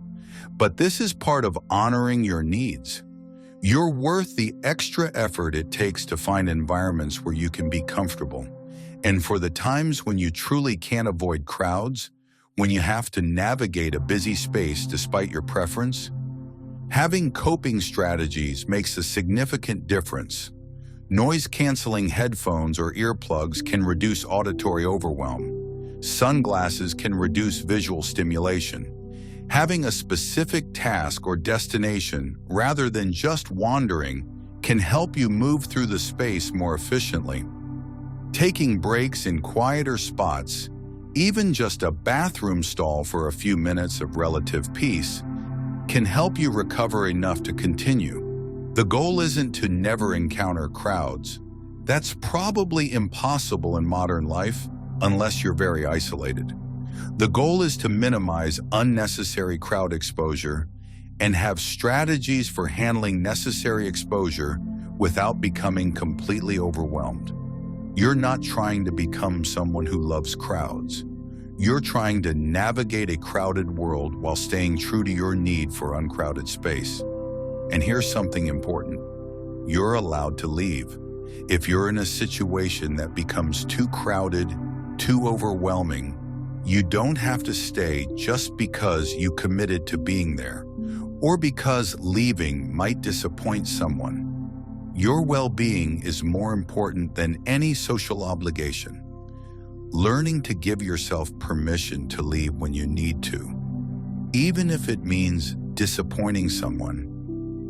But this is part of honoring your needs. You're worth the extra effort it takes to find environments where you can be comfortable. And for the times when you truly can't avoid crowds, when you have to navigate a busy space despite your preference, having coping strategies makes a significant difference. Noise-canceling headphones or earplugs can reduce auditory overwhelm. Sunglasses can reduce visual stimulation. Having a specific task or destination rather than just wandering can help you move through the space more efficiently. Taking breaks in quieter spots, even just a bathroom stall for a few minutes of relative peace, can help you recover enough to continue. The goal isn't to never encounter crowds. That's probably impossible in modern life unless you're very isolated. The goal is to minimize unnecessary crowd exposure and have strategies for handling necessary exposure without becoming completely overwhelmed. You're not trying to become someone who loves crowds. You're trying to navigate a crowded world while staying true to your need for uncrowded space. And here's something important. You're allowed to leave. If you're in a situation that becomes too crowded, too overwhelming, you don't have to stay just because you committed to being there, or because leaving might disappoint someone. Your well-being is more important than any social obligation. Learning to give yourself permission to leave when you need to, even if it means disappointing someone,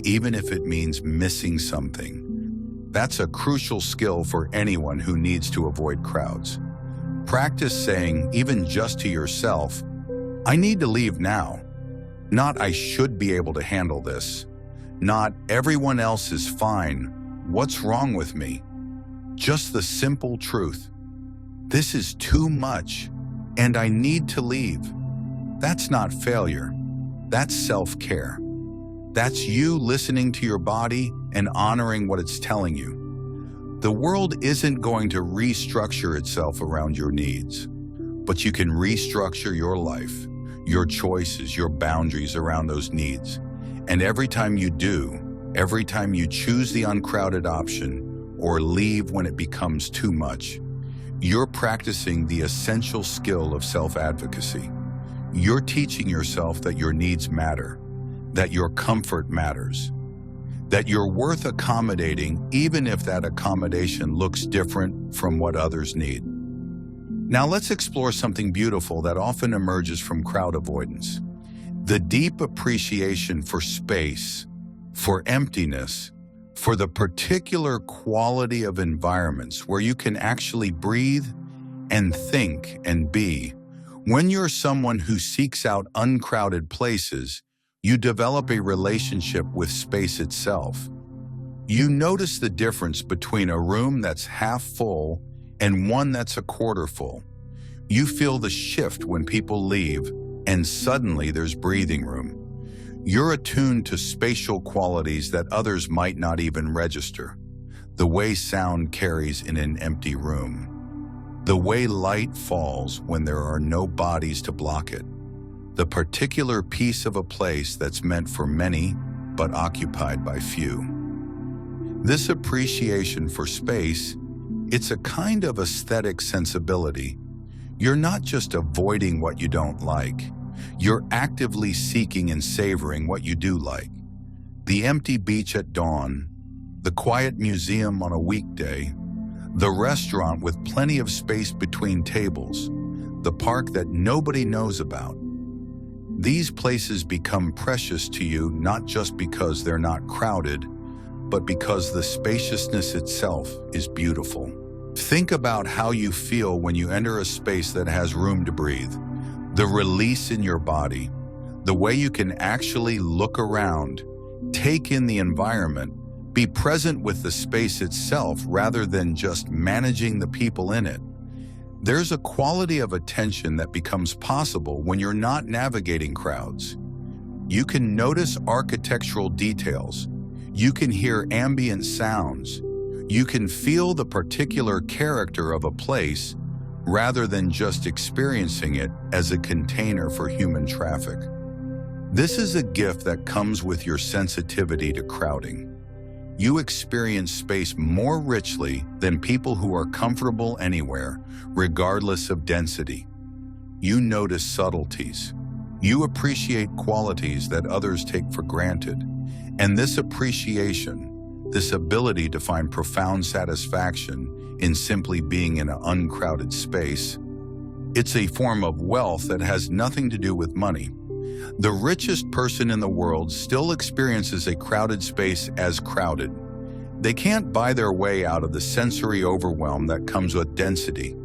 even if it means missing something. That's a crucial skill for anyone who needs to avoid crowds. Practice saying, even just to yourself, I need to leave now. Not I should be able to handle this. Not everyone else is fine. What's wrong with me? Just the simple truth. This is too much, and I need to leave. That's not failure. That's self-care. That's you listening to your body and honoring what it's telling you. The world isn't going to restructure itself around your needs, but you can restructure your life, your choices, your boundaries around those needs. And every time you do, every time you choose the uncrowded option or leave when it becomes too much, you're practicing the essential skill of self-advocacy. You're teaching yourself that your needs matter, that your comfort matters, that you're worth accommodating even if that accommodation looks different from what others need. Now let's explore something beautiful that often emerges from crowd avoidance: the deep appreciation for space, for emptiness, for the particular quality of environments where you can actually breathe and think and be. When you're someone who seeks out uncrowded places, you develop a relationship with space itself. You notice the difference between a room that's half full and one that's a quarter full. You feel the shift when people leave, and suddenly there's breathing room. You're attuned to spatial qualities that others might not even register. The way sound carries in an empty room. The way light falls when there are no bodies to block it. The particular piece of a place that's meant for many, but occupied by few. This appreciation for space, it's a kind of aesthetic sensibility. You're not just avoiding what you don't like. You're actively seeking and savoring what you do like. The empty beach at dawn, the quiet museum on a weekday, the restaurant with plenty of space between tables, the park that nobody knows about. These places become precious to you not just because they're not crowded, but because the spaciousness itself is beautiful. Think about how you feel when you enter a space that has room to breathe. The release in your body, the way you can actually look around, take in the environment, be present with the space itself rather than just managing the people in it. There's a quality of attention that becomes possible when you're not navigating crowds. You can notice architectural details. You can hear ambient sounds. You can feel the particular character of a place rather than just experiencing it as a container for human traffic. This is a gift that comes with your sensitivity to crowding. You experience space more richly than people who are comfortable anywhere, regardless of density. You notice subtleties. You appreciate qualities that others take for granted. And this appreciation, this ability to find profound satisfaction in simply being in an uncrowded space, it's a form of wealth that has nothing to do with money. The richest person in the world still experiences a crowded space as crowded. They can't buy their way out of the sensory overwhelm that comes with density.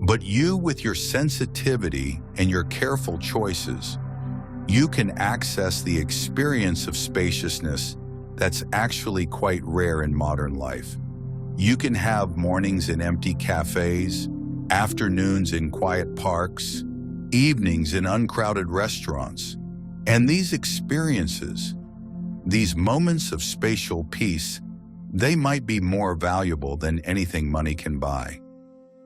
But you, with your sensitivity and your careful choices, you can access the experience of spaciousness that's actually quite rare in modern life. You can have mornings in empty cafes, afternoons in quiet parks, evenings in uncrowded restaurants. And these experiences, these moments of spatial peace, they might be more valuable than anything money can buy.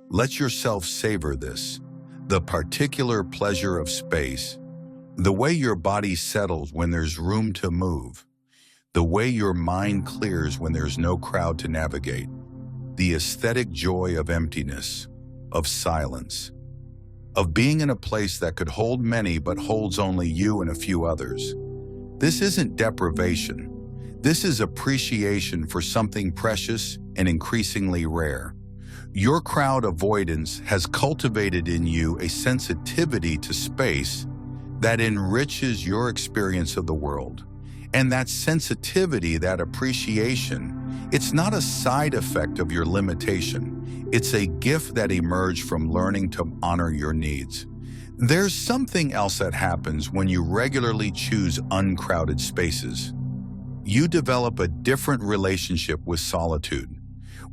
Let yourself savor this, the particular pleasure of space, the way your body settles when there's room to move, the way your mind clears when there's no crowd to navigate, the aesthetic joy of emptiness, of silence, of being in a place that could hold many but holds only you and a few others. This isn't deprivation. This is appreciation for something precious and increasingly rare. Your crowd avoidance has cultivated in you a sensitivity to space that enriches your experience of the world. And that sensitivity, that appreciation, it's not a side effect of your limitation. It's a gift that emerged from learning to honor your needs. There's something else that happens when you regularly choose uncrowded spaces. You develop a different relationship with solitude,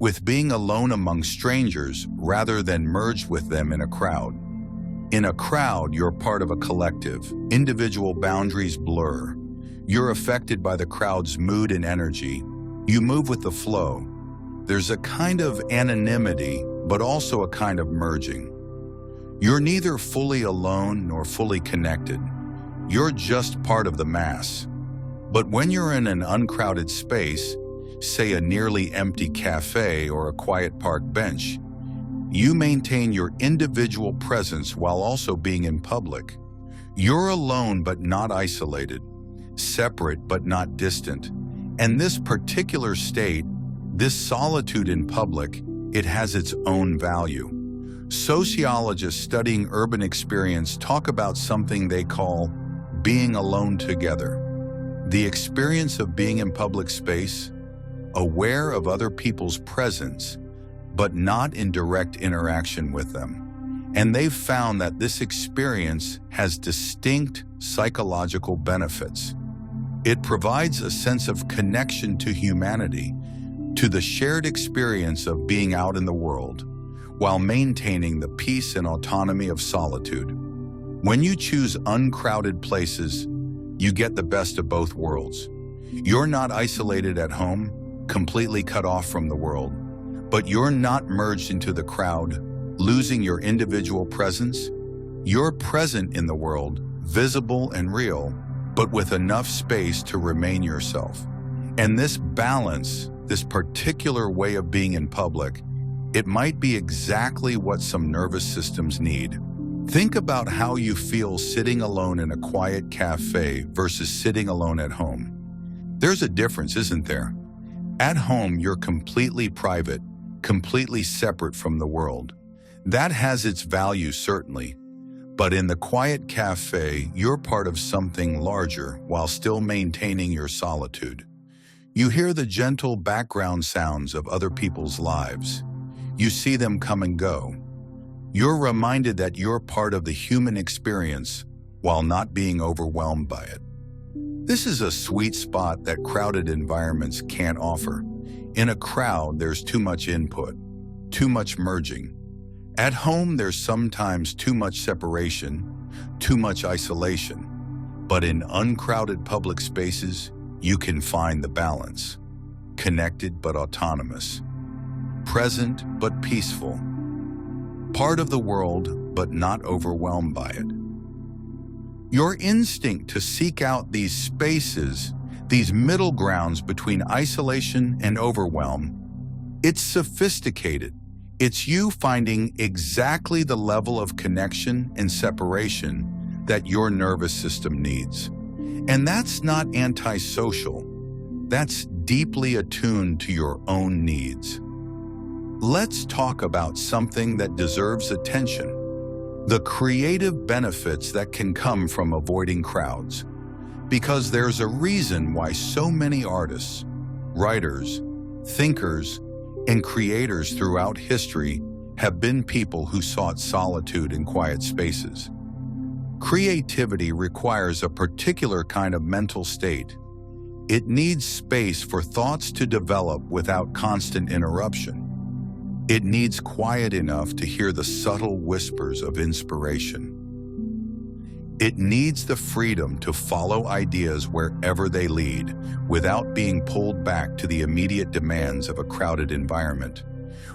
with being alone among strangers rather than merged with them in a crowd. In a crowd, you're part of a collective. Individual boundaries blur. You're affected by the crowd's mood and energy. You move with the flow. There's a kind of anonymity, but also a kind of merging. You're neither fully alone nor fully connected. You're just part of the mass. But when you're in an uncrowded space, say a nearly empty cafe or a quiet park bench, you maintain your individual presence while also being in public. You're alone but not isolated, separate but not distant. And this particular state, this solitude in public, it has its own value. Sociologists studying urban experience talk about something they call being alone together. The experience of being in public space, aware of other people's presence, but not in direct interaction with them. And they've found that this experience has distinct psychological benefits. It provides a sense of connection to humanity, to the shared experience of being out in the world, while maintaining the peace and autonomy of solitude. When you choose uncrowded places, you get the best of both worlds. You're not isolated at home, completely cut off from the world, but you're not merged into the crowd, losing your individual presence. You're present in the world, visible and real, but with enough space to remain yourself. And this balance, this particular way of being in public, it might be exactly what some nervous systems need. Think about how you feel sitting alone in a quiet cafe versus sitting alone at home. There's a difference, isn't there? At home, you're completely private, completely separate from the world. That has its value, certainly. But in the quiet cafe, you're part of something larger while still maintaining your solitude. You hear the gentle background sounds of other people's lives. You see them come and go. You're reminded that you're part of the human experience while not being overwhelmed by it. This is a sweet spot that crowded environments can't offer. In a crowd, there's too much input, too much merging. At home, there's sometimes too much separation, too much isolation. But in uncrowded public spaces, you can find the balance. Connected but autonomous. Present but peaceful. Part of the world but not overwhelmed by it. Your instinct to seek out these spaces, these middle grounds between isolation and overwhelm, it's sophisticated. It's you finding exactly the level of connection and separation that your nervous system needs. And that's not antisocial. That's deeply attuned to your own needs. Let's talk about something that deserves attention. The creative benefits that can come from avoiding crowds. Because there's a reason why so many artists, writers, thinkers, and creators throughout history have been people who sought solitude in quiet spaces. Creativity requires a particular kind of mental state. It needs space for thoughts to develop without constant interruption. It needs quiet enough to hear the subtle whispers of inspiration. It needs the freedom to follow ideas wherever they lead, without being pulled back to the immediate demands of a crowded environment.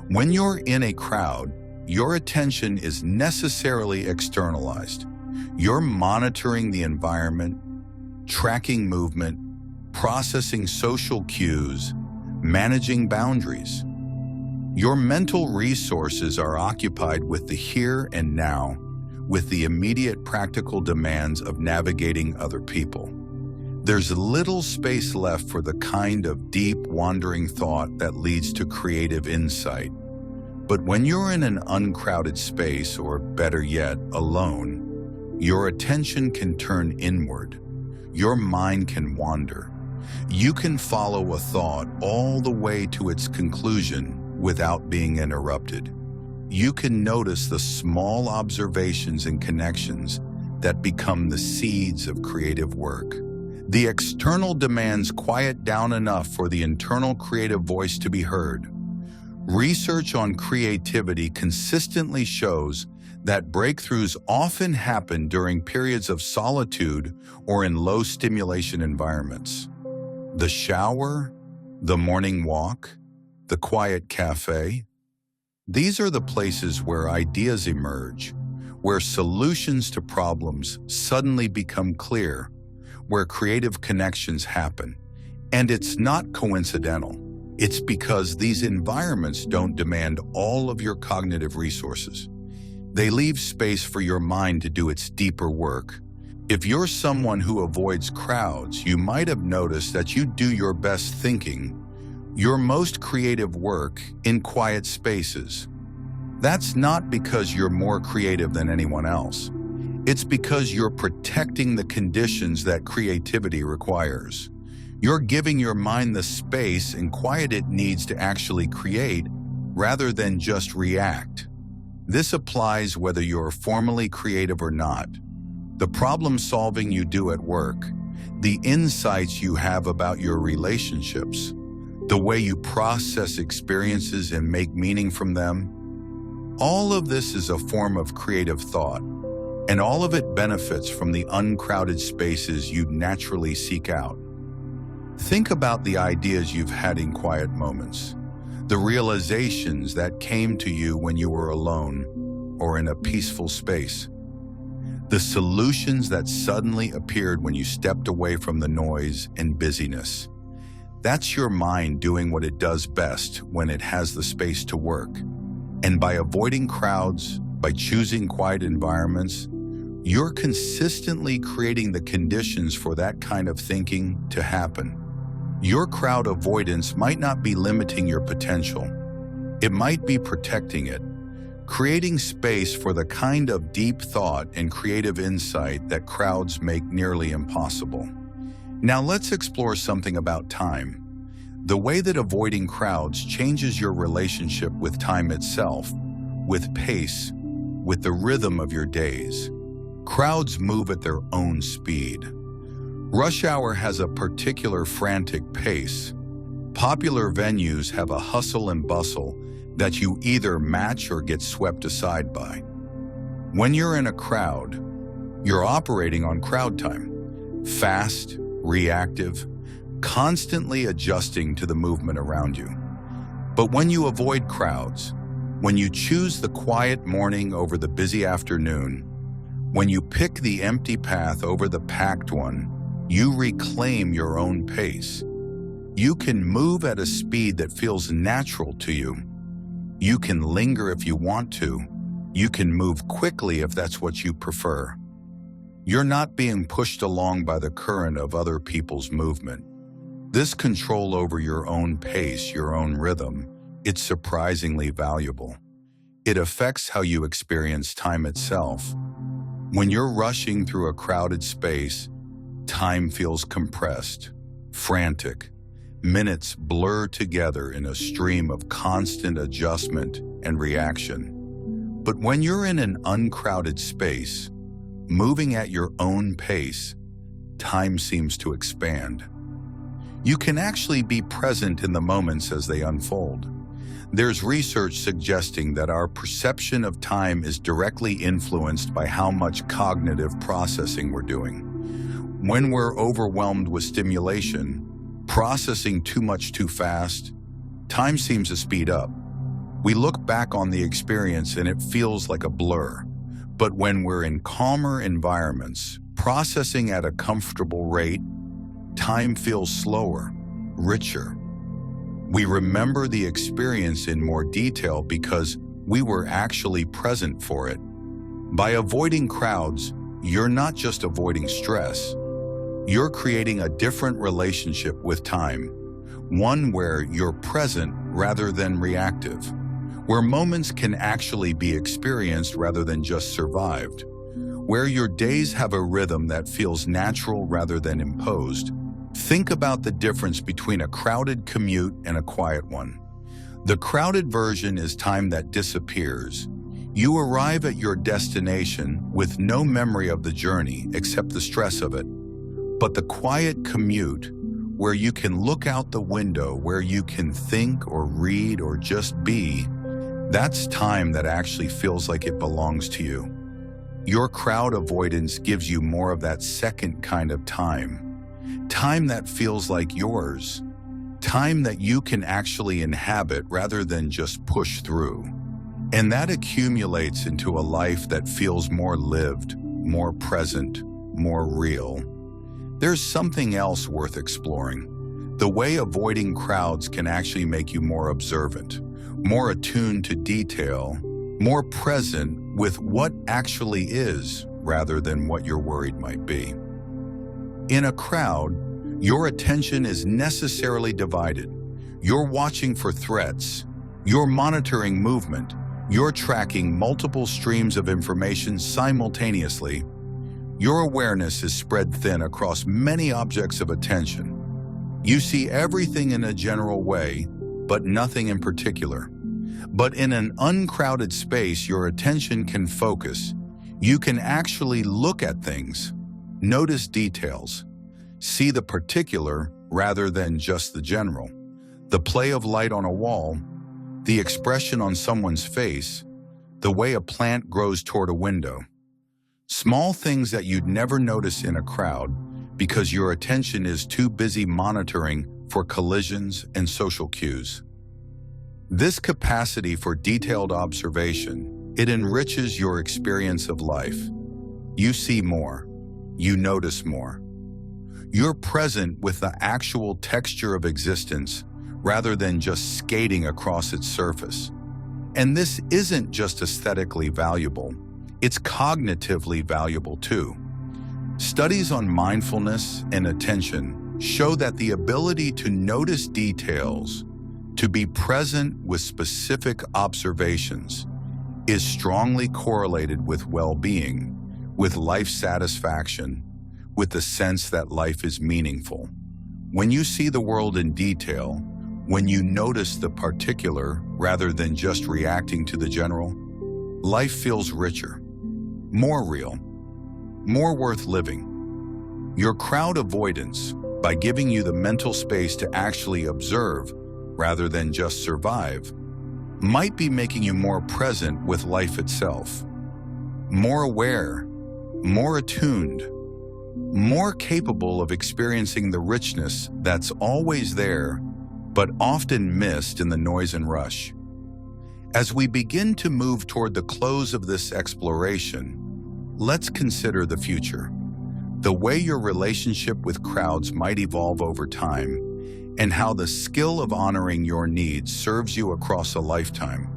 When you're in a crowd, your attention is necessarily externalized. You're monitoring the environment, tracking movement, processing social cues, managing boundaries. Your mental resources are occupied with the here and now, with the immediate practical demands of navigating other people. There's little space left for the kind of deep, wandering thought that leads to creative insight. But when you're in an uncrowded space, or better yet, alone, your attention can turn inward. Your mind can wander. You can follow a thought all the way to its conclusion without being interrupted. You can notice the small observations and connections that become the seeds of creative work. The external demands quiet down enough for the internal creative voice to be heard. Research on creativity consistently shows that breakthroughs often happen during periods of solitude or in low-stimulation environments. The shower, the morning walk, the quiet cafe. These are the places where ideas emerge, where solutions to problems suddenly become clear, where creative connections happen. And it's not coincidental. It's because these environments don't demand all of your cognitive resources. They leave space for your mind to do its deeper work. If you're someone who avoids crowds, you might have noticed that you do your best thinking, your most creative work, in quiet spaces. That's not because you're more creative than anyone else. It's because you're protecting the conditions that creativity requires. You're giving your mind the space and quiet it needs to actually create, rather than just react. This applies whether you're formally creative or not. The problem solving you do at work, the insights you have about your relationships, the way you process experiences and make meaning from them, all of this is a form of creative thought, and all of it benefits from the uncrowded spaces you naturally seek out. Think about the ideas you've had in quiet moments, the realizations that came to you when you were alone or in a peaceful space, the solutions that suddenly appeared when you stepped away from the noise and busyness. That's your mind doing what it does best when it has the space to work. And by avoiding crowds, by choosing quiet environments, you're consistently creating the conditions for that kind of thinking to happen. Your crowd avoidance might not be limiting your potential. It might be protecting it, creating space for the kind of deep thought and creative insight that crowds make nearly impossible. Now let's explore something about time. The way that avoiding crowds changes your relationship with time itself, with pace, with the rhythm of your days. Crowds move at their own speed. Rush hour has a particular frantic pace. Popular venues have a hustle and bustle that you either match or get swept aside by. When you're in a crowd, you're operating on crowd time, fast, reactive, constantly adjusting to the movement around you. But when you avoid crowds, when you choose the quiet morning over the busy afternoon, when you pick the empty path over the packed one, you reclaim your own pace. You can move at a speed that feels natural to you. You can linger if you want to. You can move quickly if that's what you prefer. You're not being pushed along by the current of other people's movement. This control over your own pace, your own rhythm, it's surprisingly valuable. It affects how you experience time itself. When you're rushing through a crowded space, time feels compressed, frantic. Minutes blur together in a stream of constant adjustment and reaction. But when you're in an uncrowded space, moving at your own pace, time seems to expand. You can actually be present in the moments as they unfold. There's research suggesting that our perception of time is directly influenced by how much cognitive processing we're doing. When we're overwhelmed with stimulation, processing too much too fast, time seems to speed up. We look back on the experience and it feels like a blur. But when we're in calmer environments, processing at a comfortable rate, time feels slower, richer. We remember the experience in more detail because we were actually present for it. By avoiding crowds, you're not just avoiding stress. You're creating a different relationship with time, one where you're present rather than reactive, where moments can actually be experienced rather than just survived, where your days have a rhythm that feels natural rather than imposed. Think about the difference between a crowded commute and a quiet one. The crowded version is time that disappears. You arrive at your destination with no memory of the journey except the stress of it. But the quiet commute, where you can look out the window, where you can think or read or just be, that's time that actually feels like it belongs to you. Your crowd avoidance gives you more of that second kind of time. Time that feels like yours. Time that you can actually inhabit rather than just push through. And that accumulates into a life that feels more lived, more present, more real. There's something else worth exploring. The way avoiding crowds can actually make you more observant, more attuned to detail, more present with what actually is rather than what you're worried might be. In a crowd, your attention is necessarily divided. You're watching for threats. You're monitoring movement. You're tracking multiple streams of information simultaneously. Your awareness is spread thin across many objects of attention. You see everything in a general way, but nothing in particular. But in an uncrowded space, your attention can focus. You can actually look at things, notice details, see the particular rather than just the general. The play of light on a wall, the expression on someone's face, the way a plant grows toward a window. Small things that you'd never notice in a crowd because your attention is too busy monitoring for collisions and social cues. This capacity for detailed observation, it enriches your experience of life. You see more. You notice more. You're present with the actual texture of existence rather than just skating across its surface. And this isn't just aesthetically valuable. It's cognitively valuable too. Studies on mindfulness and attention show that the ability to notice details, to be present with specific observations, is strongly correlated with well-being, with life satisfaction, with the sense that life is meaningful. When you see the world in detail, when you notice the particular rather than just reacting to the general, life feels richer, more real, more worth living. Your crowd avoidance, by giving you the mental space to actually observe rather than just survive, might be making you more present with life itself, more aware, more attuned, more capable of experiencing the richness that's always there, but often missed in the noise and rush. As we begin to move toward the close of this exploration, let's consider the future, the way your relationship with crowds might evolve over time, and how the skill of honoring your needs serves you across a lifetime.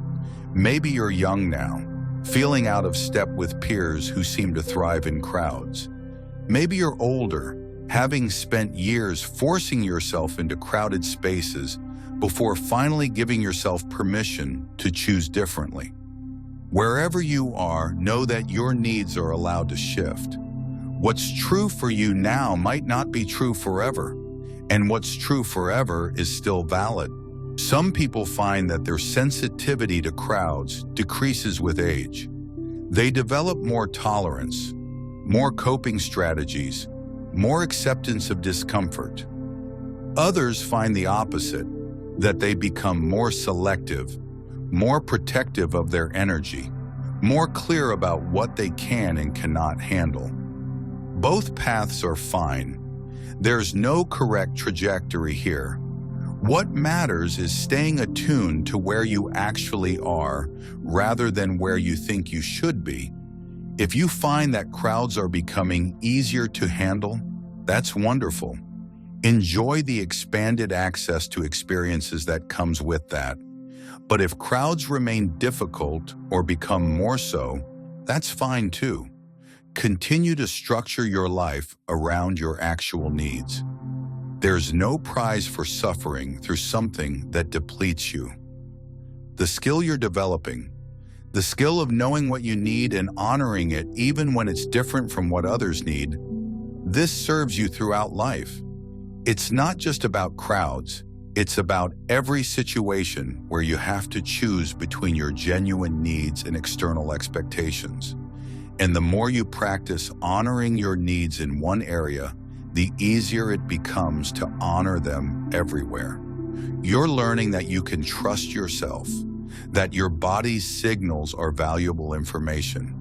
Maybe you're young now, feeling out of step with peers who seem to thrive in crowds. Maybe you're older, having spent years forcing yourself into crowded spaces before finally giving yourself permission to choose differently. Wherever you are, know that your needs are allowed to shift. What's true for you now might not be true forever, and what's true forever is still valid. Some people find that their sensitivity to crowds decreases with age. They develop more tolerance, more coping strategies, more acceptance of discomfort. Others find the opposite, that they become more selective, more protective of their energy, more clear about what they can and cannot handle. Both paths are fine. There's no correct trajectory here. What matters is staying attuned to where you actually are rather than where you think you should be. If you find that crowds are becoming easier to handle, that's wonderful. Enjoy the expanded access to experiences that comes with that. But if crowds remain difficult or become more so, that's fine too. Continue to structure your life around your actual needs. There's no prize for suffering through something that depletes you. The skill you're developing, the skill of knowing what you need and honoring it even when it's different from what others need, this serves you throughout life. It's not just about crowds, it's about every situation where you have to choose between your genuine needs and external expectations. And the more you practice honoring your needs in one area, the easier it becomes to honor them everywhere. You're learning that you can trust yourself, that your body's signals are valuable information,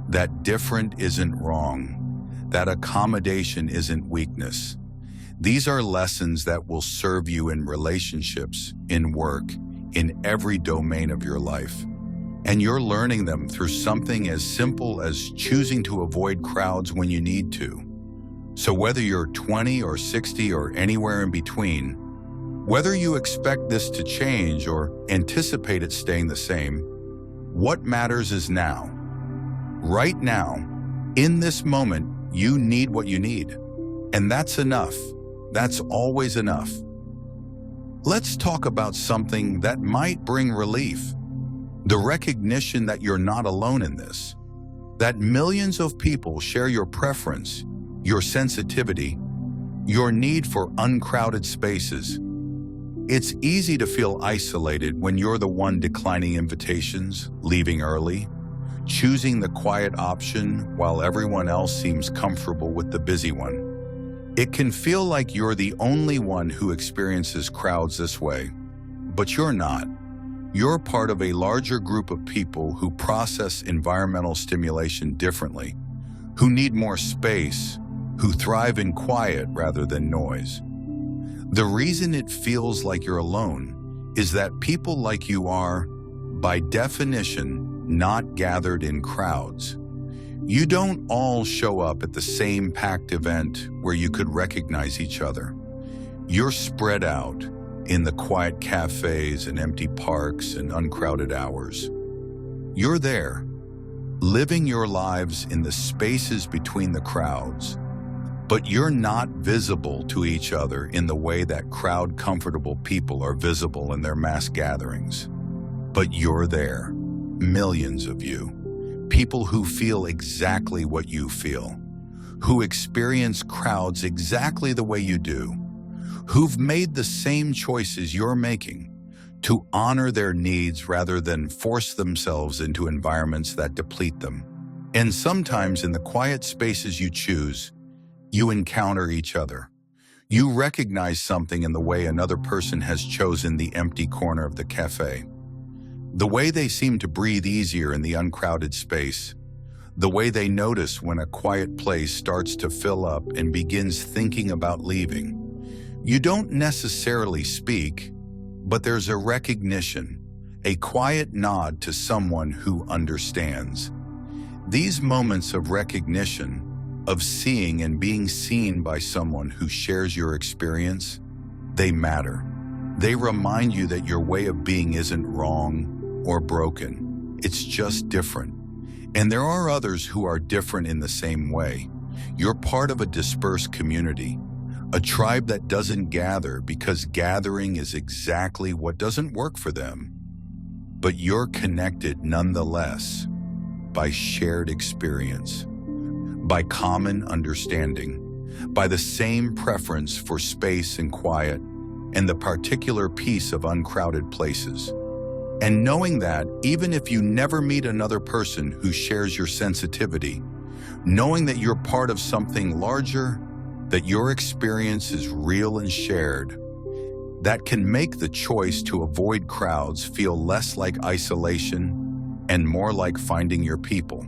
that different isn't wrong, that accommodation isn't weakness. These are lessons that will serve you in relationships, in work, in every domain of your life. And you're learning them through something as simple as choosing to avoid crowds when you need to. So whether you're 20 or 60 or anywhere in between, whether you expect this to change or anticipate it staying the same, what matters is now. Right now, in this moment, you need what you need. And that's enough. That's always enough. Let's talk about something that might bring relief. The recognition that you're not alone in this. That millions of people share your preference, your sensitivity, your need for uncrowded spaces. It's easy to feel isolated when you're the one declining invitations, leaving early, choosing the quiet option while everyone else seems comfortable with the busy one. It can feel like you're the only one who experiences crowds this way, but you're not. You're part of a larger group of people who process environmental stimulation differently, who need more space, who thrive in quiet rather than noise. The reason it feels like you're alone is that people like you are, by definition, not gathered in crowds. You don't all show up at the same packed event where you could recognize each other. You're spread out in the quiet cafes and empty parks and uncrowded hours. You're there, living your lives in the spaces between the crowds, but you're not visible to each other in the way that crowd-comfortable people are visible in their mass gatherings. But you're there, millions of you, people who feel exactly what you feel, who experience crowds exactly the way you do, who've made the same choices you're making to honor their needs rather than force themselves into environments that deplete them. And sometimes in the quiet spaces you choose, you encounter each other. You recognize something in the way another person has chosen the empty corner of the cafe. The way they seem to breathe easier in the uncrowded space. The way they notice when a quiet place starts to fill up and begins thinking about leaving. You don't necessarily speak, but there's a recognition, a quiet nod to someone who understands. These moments of recognition, of seeing and being seen by someone who shares your experience, they matter. They remind you that your way of being isn't wrong or broken. It's just different. And there are others who are different in the same way. You're part of a dispersed community, a tribe that doesn't gather because gathering is exactly what doesn't work for them. But you're connected nonetheless by shared experience, by common understanding, by the same preference for space and quiet, and the particular peace of uncrowded places. And knowing that, even if you never meet another person who shares your sensitivity, knowing that you're part of something larger, that your experience is real and shared, that can make the choice to avoid crowds feel less like isolation and more like finding your people,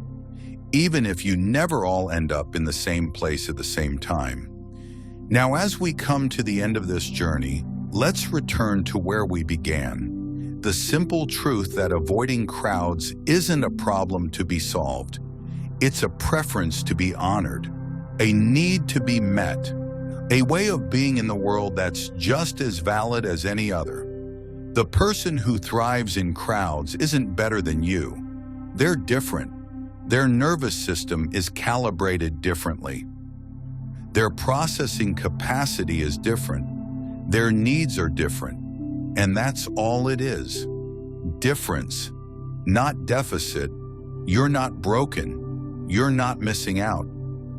even if you never all end up in the same place at the same time. Now, as we come to the end of this journey, let's return to where we began. The simple truth that avoiding crowds isn't a problem to be solved. It's a preference to be honored, a need to be met, a way of being in the world that's just as valid as any other. The person who thrives in crowds isn't better than you. They're different. Their nervous system is calibrated differently. Their processing capacity is different. Their needs are different. And that's all it is. Difference, not deficit. You're not broken. You're not missing out.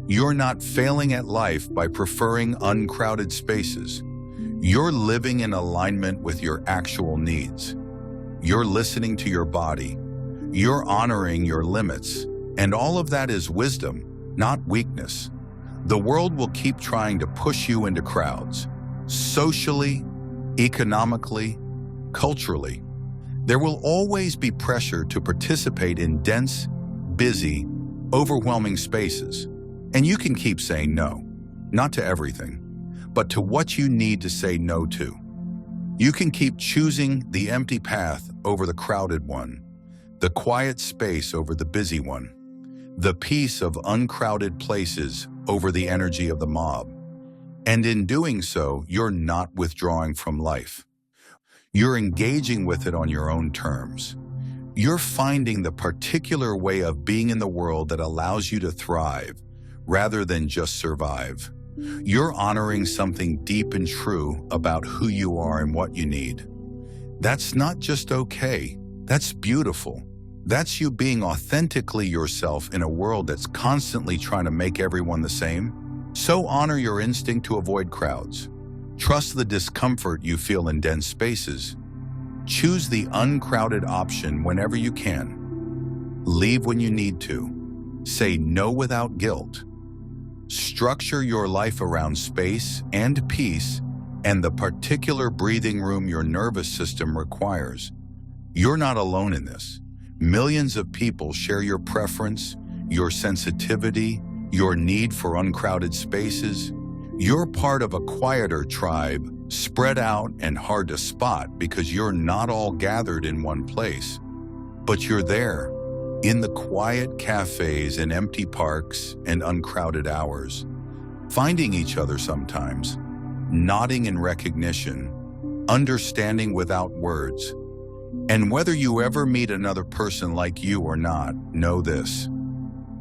You're not failing at life by preferring uncrowded spaces. You're living in alignment with your actual needs. You're listening to your body. You're honoring your limits. And all of that is wisdom, not weakness. The world will keep trying to push you into crowds, socially, economically, culturally. There will always be pressure to participate in dense, busy, overwhelming spaces. And you can keep saying no, not to everything, but to what you need to say no to. You can keep choosing the empty path over the crowded one, the quiet space over the busy one, the peace of uncrowded places over the energy of the mob. And in doing so, you're not withdrawing from life. You're engaging with it on your own terms. You're finding the particular way of being in the world that allows you to thrive, rather than just survive. You're honoring something deep and true about who you are and what you need. That's not just okay, that's beautiful. That's you being authentically yourself in a world that's constantly trying to make everyone the same. So honor your instinct to avoid crowds. Trust the discomfort you feel in dense spaces. Choose the uncrowded option whenever you can. Leave when you need to. Say no without guilt. Structure your life around space and peace and the particular breathing room your nervous system requires. You're not alone in this. Millions of people share your preference, your sensitivity, your need for uncrowded spaces. You're part of a quieter tribe, spread out and hard to spot because you're not all gathered in one place. But you're there, in the quiet cafes and empty parks and uncrowded hours, finding each other sometimes, nodding in recognition, understanding without words. And whether you ever meet another person like you or not, know this.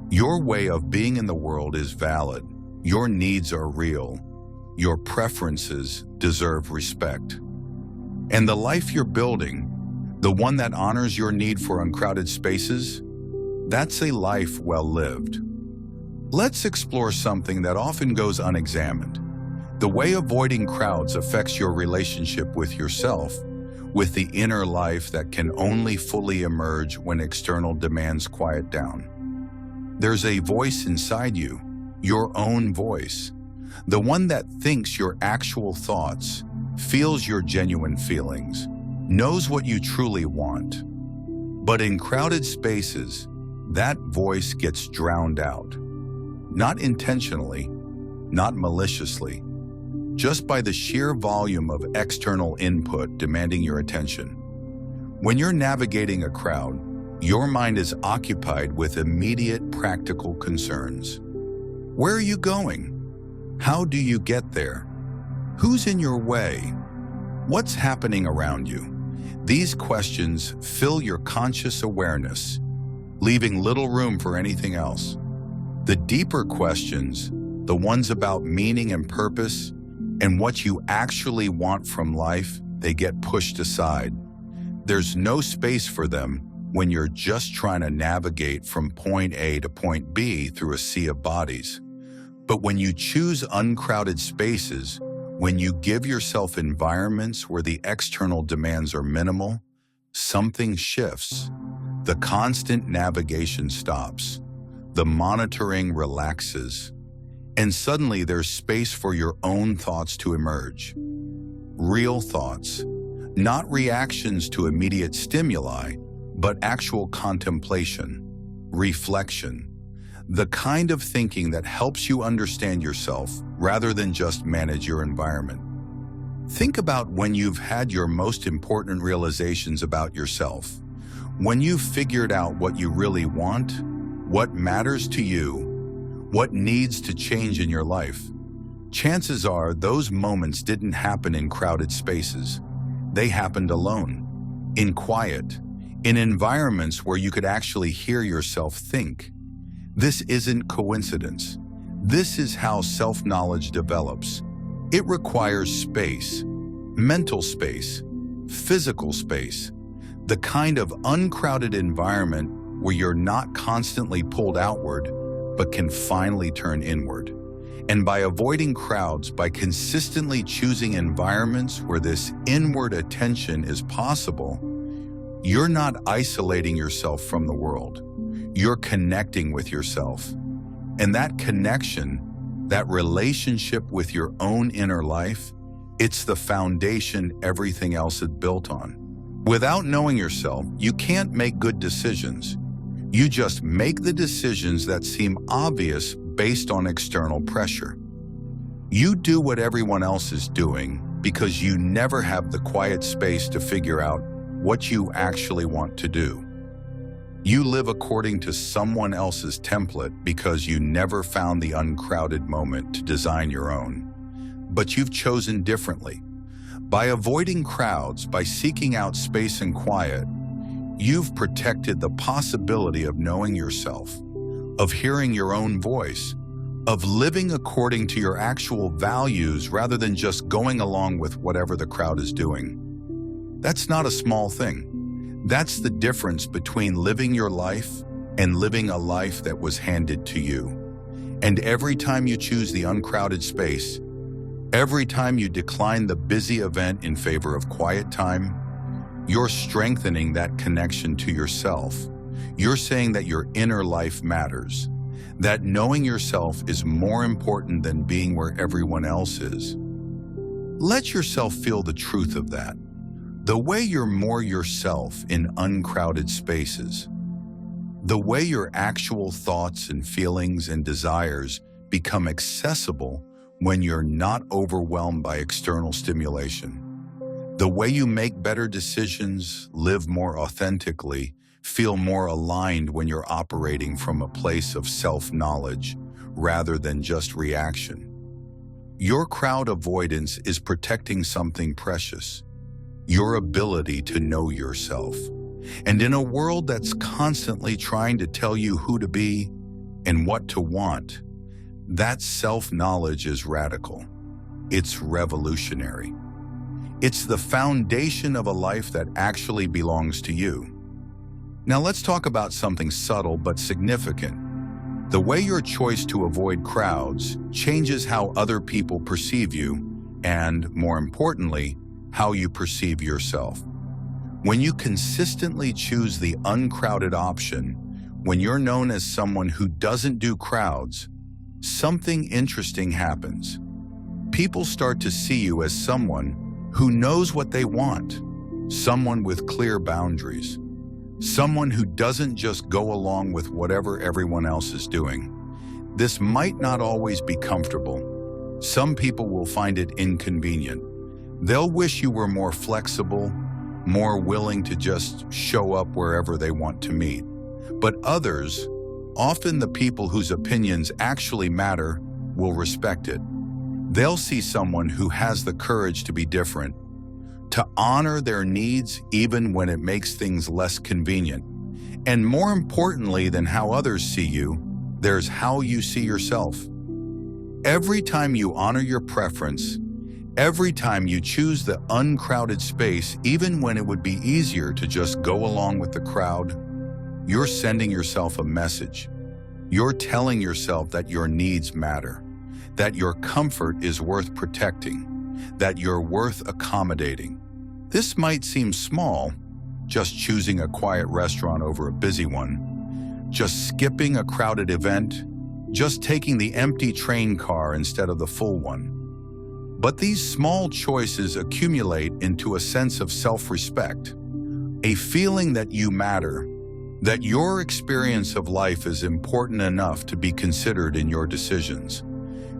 Your way of being in the world is valid. Your needs are real. Your preferences deserve respect. And the life you're building, the one that honors your need for uncrowded spaces, that's a life well lived. Let's explore something that often goes unexamined. The way avoiding crowds affects your relationship with yourself, with the inner life that can only fully emerge when external demands quiet down. There's a voice inside you, your own voice, the one that thinks your actual thoughts, feels your genuine feelings, knows what you truly want. But in crowded spaces, that voice gets drowned out. Not intentionally, not maliciously, just by the sheer volume of external input demanding your attention. When you're navigating a crowd, your mind is occupied with immediate practical concerns. Where are you going? How do you get there? Who's in your way? What's happening around you? These questions fill your conscious awareness, leaving little room for anything else. The deeper questions, the ones about meaning and purpose, and what you actually want from life, they get pushed aside. There's no space for them when you're just trying to navigate from point A to point B through a sea of bodies. But when you choose uncrowded spaces, when you give yourself environments where the external demands are minimal, something shifts. The constant navigation stops. The monitoring relaxes. And suddenly there's space for your own thoughts to emerge. Real thoughts, not reactions to immediate stimuli, but actual contemplation, reflection, the kind of thinking that helps you understand yourself rather than just manage your environment. Think about when you've had your most important realizations about yourself, when you've figured out what you really want, what matters to you, what needs to change in your life. chances are those moments didn't happen in crowded spaces. They happened alone, in quiet, in environments where you could actually hear yourself think. This isn't coincidence. This is how self-knowledge develops. It requires space, mental space, physical space, the kind of uncrowded environment where you're not constantly pulled outward, but can finally turn inward. And by avoiding crowds, by consistently choosing environments where this inward attention is possible, you're not isolating yourself from the world. You're connecting with yourself. And that connection, that relationship with your own inner life, it's the foundation everything else is built on. Without knowing yourself, you can't make good decisions. You just make the decisions that seem obvious based on external pressure. You do what everyone else is doing because you never have the quiet space to figure out what you actually want to do. You live according to someone else's template because you never found the uncrowded moment to design your own. But you've chosen differently. By avoiding crowds, by seeking out space and quiet, you've protected the possibility of knowing yourself, of hearing your own voice, of living according to your actual values rather than just going along with whatever the crowd is doing. That's not a small thing. That's the difference between living your life and living a life that was handed to you. And every time you choose the uncrowded space, every time you decline the busy event in favor of quiet time, you're strengthening that connection to yourself. You're saying that your inner life matters, that knowing yourself is more important than being where everyone else is. Let yourself feel the truth of that. The way you're more yourself in uncrowded spaces. The way your actual thoughts and feelings and desires become accessible when you're not overwhelmed by external stimulation. The way you make better decisions, live more authentically, feel more aligned when you're operating from a place of self-knowledge rather than just reaction. Your crowd avoidance is protecting something precious, your ability to know yourself. And in a world that's constantly trying to tell you who to be and what to want, that self-knowledge is radical. It's revolutionary. It's the foundation of a life that actually belongs to you. Now let's talk about something subtle but significant. The way your choice to avoid crowds changes how other people perceive you and, more importantly, how you perceive yourself. When you consistently choose the uncrowded option, when you're known as someone who doesn't do crowds, something interesting happens. People start to see you as someone who knows what they want, someone with clear boundaries, someone who doesn't just go along with whatever everyone else is doing. This might not always be comfortable. Some people will find it inconvenient. They'll wish you were more flexible, more willing to just show up wherever they want to meet. But others, often the people whose opinions actually matter, will respect it. They'll see someone who has the courage to be different, to honor their needs even when it makes things less convenient. And more importantly than how others see you, there's how you see yourself. Every time you honor your preference, every time you choose the uncrowded space, even when it would be easier to just go along with the crowd, you're sending yourself a message. You're telling yourself that your needs matter, that your comfort is worth protecting, that you're worth accommodating. This might seem small, just choosing a quiet restaurant over a busy one, just skipping a crowded event, just taking the empty train car instead of the full one. But these small choices accumulate into a sense of self-respect, a feeling that you matter, that your experience of life is important enough to be considered in your decisions.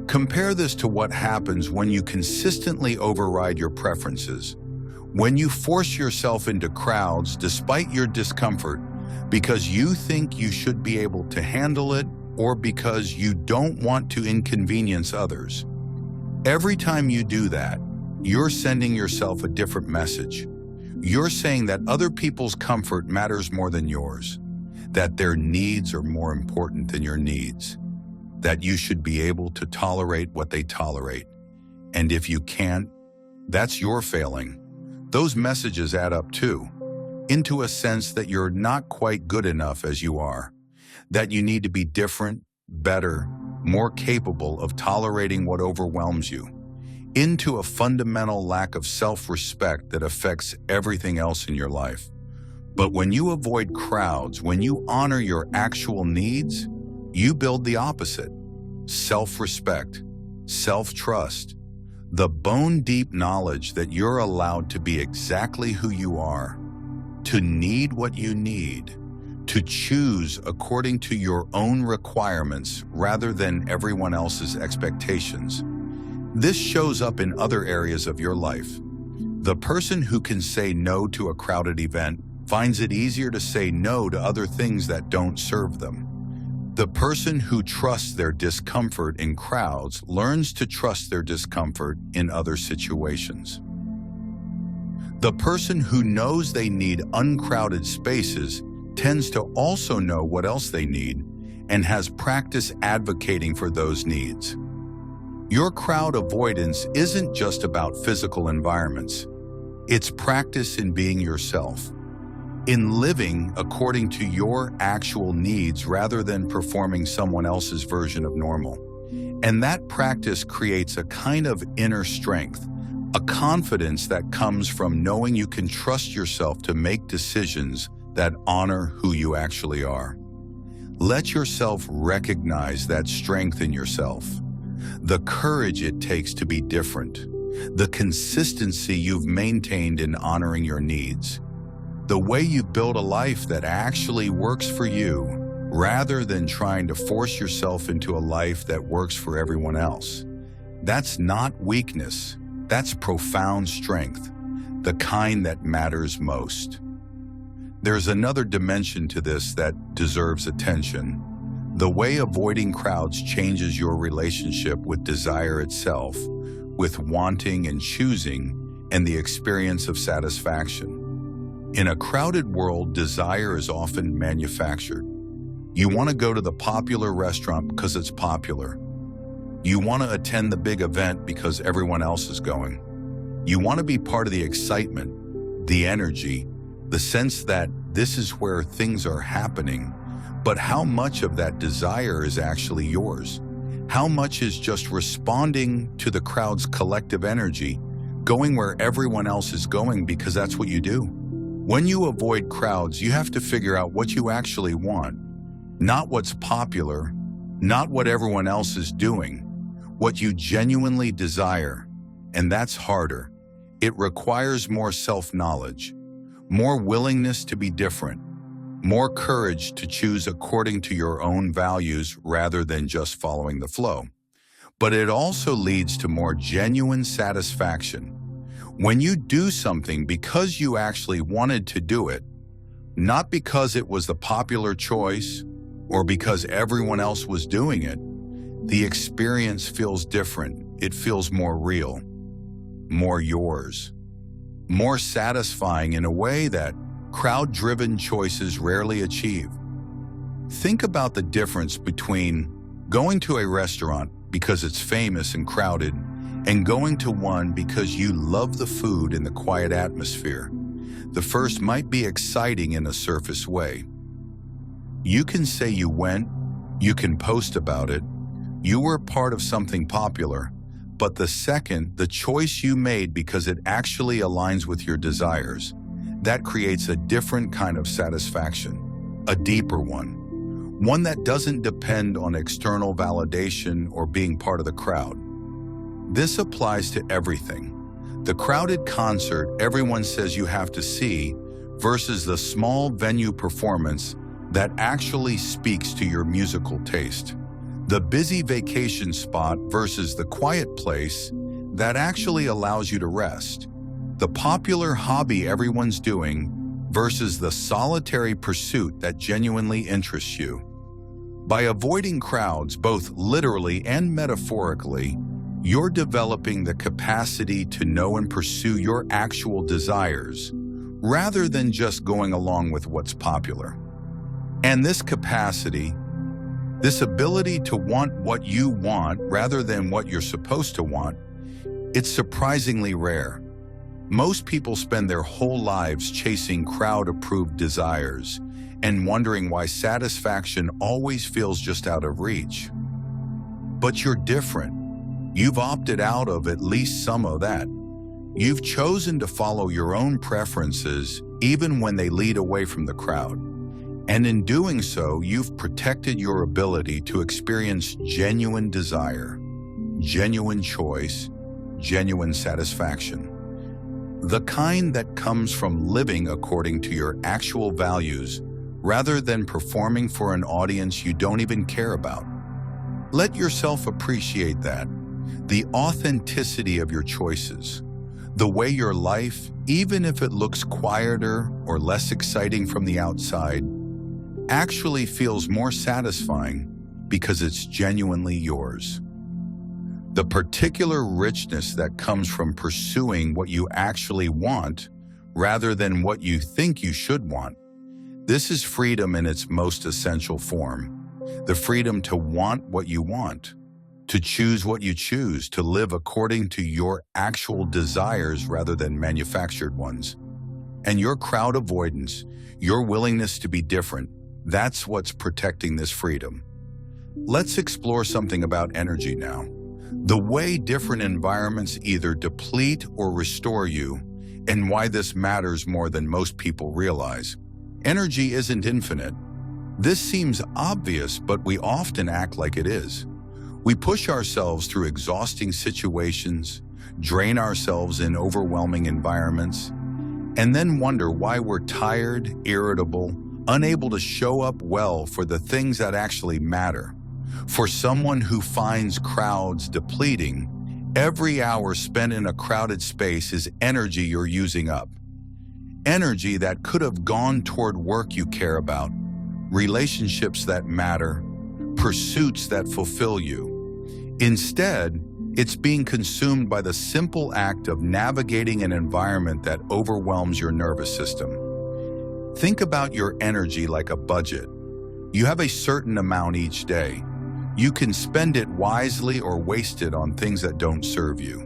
Compare this to what happens when you consistently override your preferences, when you force yourself into crowds despite your discomfort because you think you should be able to handle it or because you don't want to inconvenience others. Every time you do that, you're sending yourself a different message. You're saying that other people's comfort matters more than yours, that their needs are more important than your needs, that you should be able to tolerate what they tolerate. And if you can't, that's your failing. Those messages add up too, into a sense that you're not quite good enough as you are, that you need to be different, better, more capable of tolerating what overwhelms you, into a fundamental lack of self-respect that affects everything else in your life. But when you avoid crowds, when you honor your actual needs, you build the opposite: self-respect, self-trust, the bone-deep knowledge that you're allowed to be exactly who you are, to need what you need, to choose according to your own requirements rather than everyone else's expectations. This shows up in other areas of your life. The person who can say no to a crowded event finds it easier to say no to other things that don't serve them. The person who trusts their discomfort in crowds learns to trust their discomfort in other situations. The person who knows they need uncrowded spaces tends to also know what else they need and has practice advocating for those needs. Your crowd avoidance isn't just about physical environments. It's practice in being yourself, in living according to your actual needs rather than performing someone else's version of normal. And that practice creates a kind of inner strength, a confidence that comes from knowing you can trust yourself to make decisions that honor who you actually are. Let yourself recognize that strength in yourself, the courage it takes to be different, the consistency you've maintained in honoring your needs, the way you build a life that actually works for you rather than trying to force yourself into a life that works for everyone else. That's not weakness, that's profound strength, the kind that matters most. There's another dimension to this that deserves attention. The way avoiding crowds changes your relationship with desire itself, with wanting and choosing, and the experience of satisfaction. In a crowded world, desire is often manufactured. You want to go to the popular restaurant because it's popular. You want to attend the big event because everyone else is going. You want to be part of the excitement, the energy, the sense that this is where things are happening. But how much of that desire is actually yours? How much is just responding to the crowd's collective energy, going where everyone else is going because that's what you do? When you avoid crowds, you have to figure out what you actually want, not what's popular, not what everyone else is doing, what you genuinely desire. And that's harder. It requires more self-knowledge, more willingness to be different, more courage to choose according to your own values rather than just following the flow. But it also leads to more genuine satisfaction. When you do something because you actually wanted to do it, not because it was the popular choice or because everyone else was doing it, the experience feels different. It feels more real, more yours, more satisfying in a way that crowd-driven choices rarely achieve. Think about the difference between going to a restaurant because it's famous and crowded and going to one because you love the food and the quiet atmosphere. The first might be exciting in a surface way. You can say you went, you can post about it, you were part of something popular, but the second, the choice you made because it actually aligns with your desires, that creates a different kind of satisfaction, a deeper one that doesn't depend on external validation or being part of the crowd. This applies to everything. The crowded concert everyone says you have to see versus the small venue performance that actually speaks to your musical taste. The busy vacation spot versus the quiet place that actually allows you to rest. The popular hobby everyone's doing versus the solitary pursuit that genuinely interests you. By avoiding crowds, both literally and metaphorically, You're developing the capacity to know and pursue your actual desires, rather than just going along with what's popular. And this capacity, this ability to want what you want rather than what you're supposed to want, it's surprisingly rare. Most people spend their whole lives chasing crowd-approved desires and wondering why satisfaction always feels just out of reach. But you're different. You've opted out of at least some of that. You've chosen to follow your own preferences even when they lead away from the crowd. And in doing so, you've protected your ability to experience genuine desire, genuine choice, genuine satisfaction. The kind that comes from living according to your actual values rather than performing for an audience you don't even care about. Let yourself appreciate that, the authenticity of your choices, the way your life, even if it looks quieter or less exciting from the outside, actually feels more satisfying because it's genuinely yours. The particular richness that comes from pursuing what you actually want rather than what you think you should want. This is freedom in its most essential form. The freedom to want what you want, to choose what you choose, to live according to your actual desires rather than manufactured ones. And your crowd avoidance, your willingness to be different, that's what's protecting this freedom. Let's explore something about energy now. The way different environments either deplete or restore you, and why this matters more than most people realize. Energy isn't infinite. This seems obvious, but we often act like it is. We push ourselves through exhausting situations, drain ourselves in overwhelming environments, and then wonder why we're tired, irritable, unable to show up well for the things that actually matter. For someone who finds crowds depleting, every hour spent in a crowded space is energy you're using up. Energy that could have gone toward work you care about, relationships that matter, pursuits that fulfill you. Instead, it's being consumed by the simple act of navigating an environment that overwhelms your nervous system. Think about your energy like a budget. You have a certain amount each day. You can spend it wisely or waste it on things that don't serve you.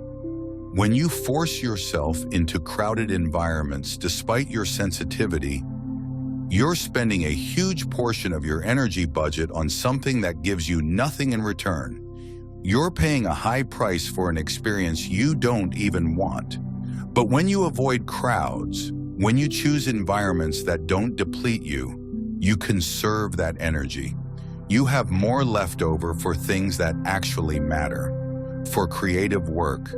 When you force yourself into crowded environments despite your sensitivity, you're spending a huge portion of your energy budget on something that gives you nothing in return. You're paying a high price for an experience you don't even want. But when you avoid crowds, when you choose environments that don't deplete you, you conserve that energy. You have more left over for things that actually matter, for creative work,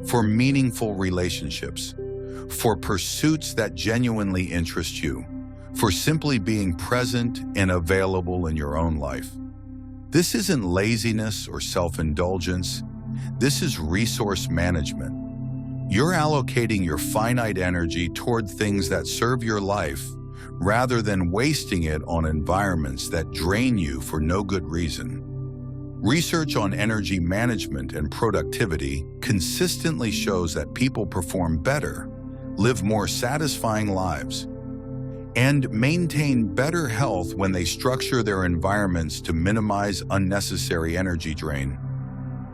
for meaningful relationships, for pursuits that genuinely interest you, for simply being present and available in your own life. This isn't laziness or self-indulgence. This is resource management. You're allocating your finite energy toward things that serve your life, rather than wasting it on environments that drain you for no good reason. Research on energy management and productivity consistently shows that people perform better, live more satisfying lives, and maintain better health when they structure their environments to minimize unnecessary energy drain.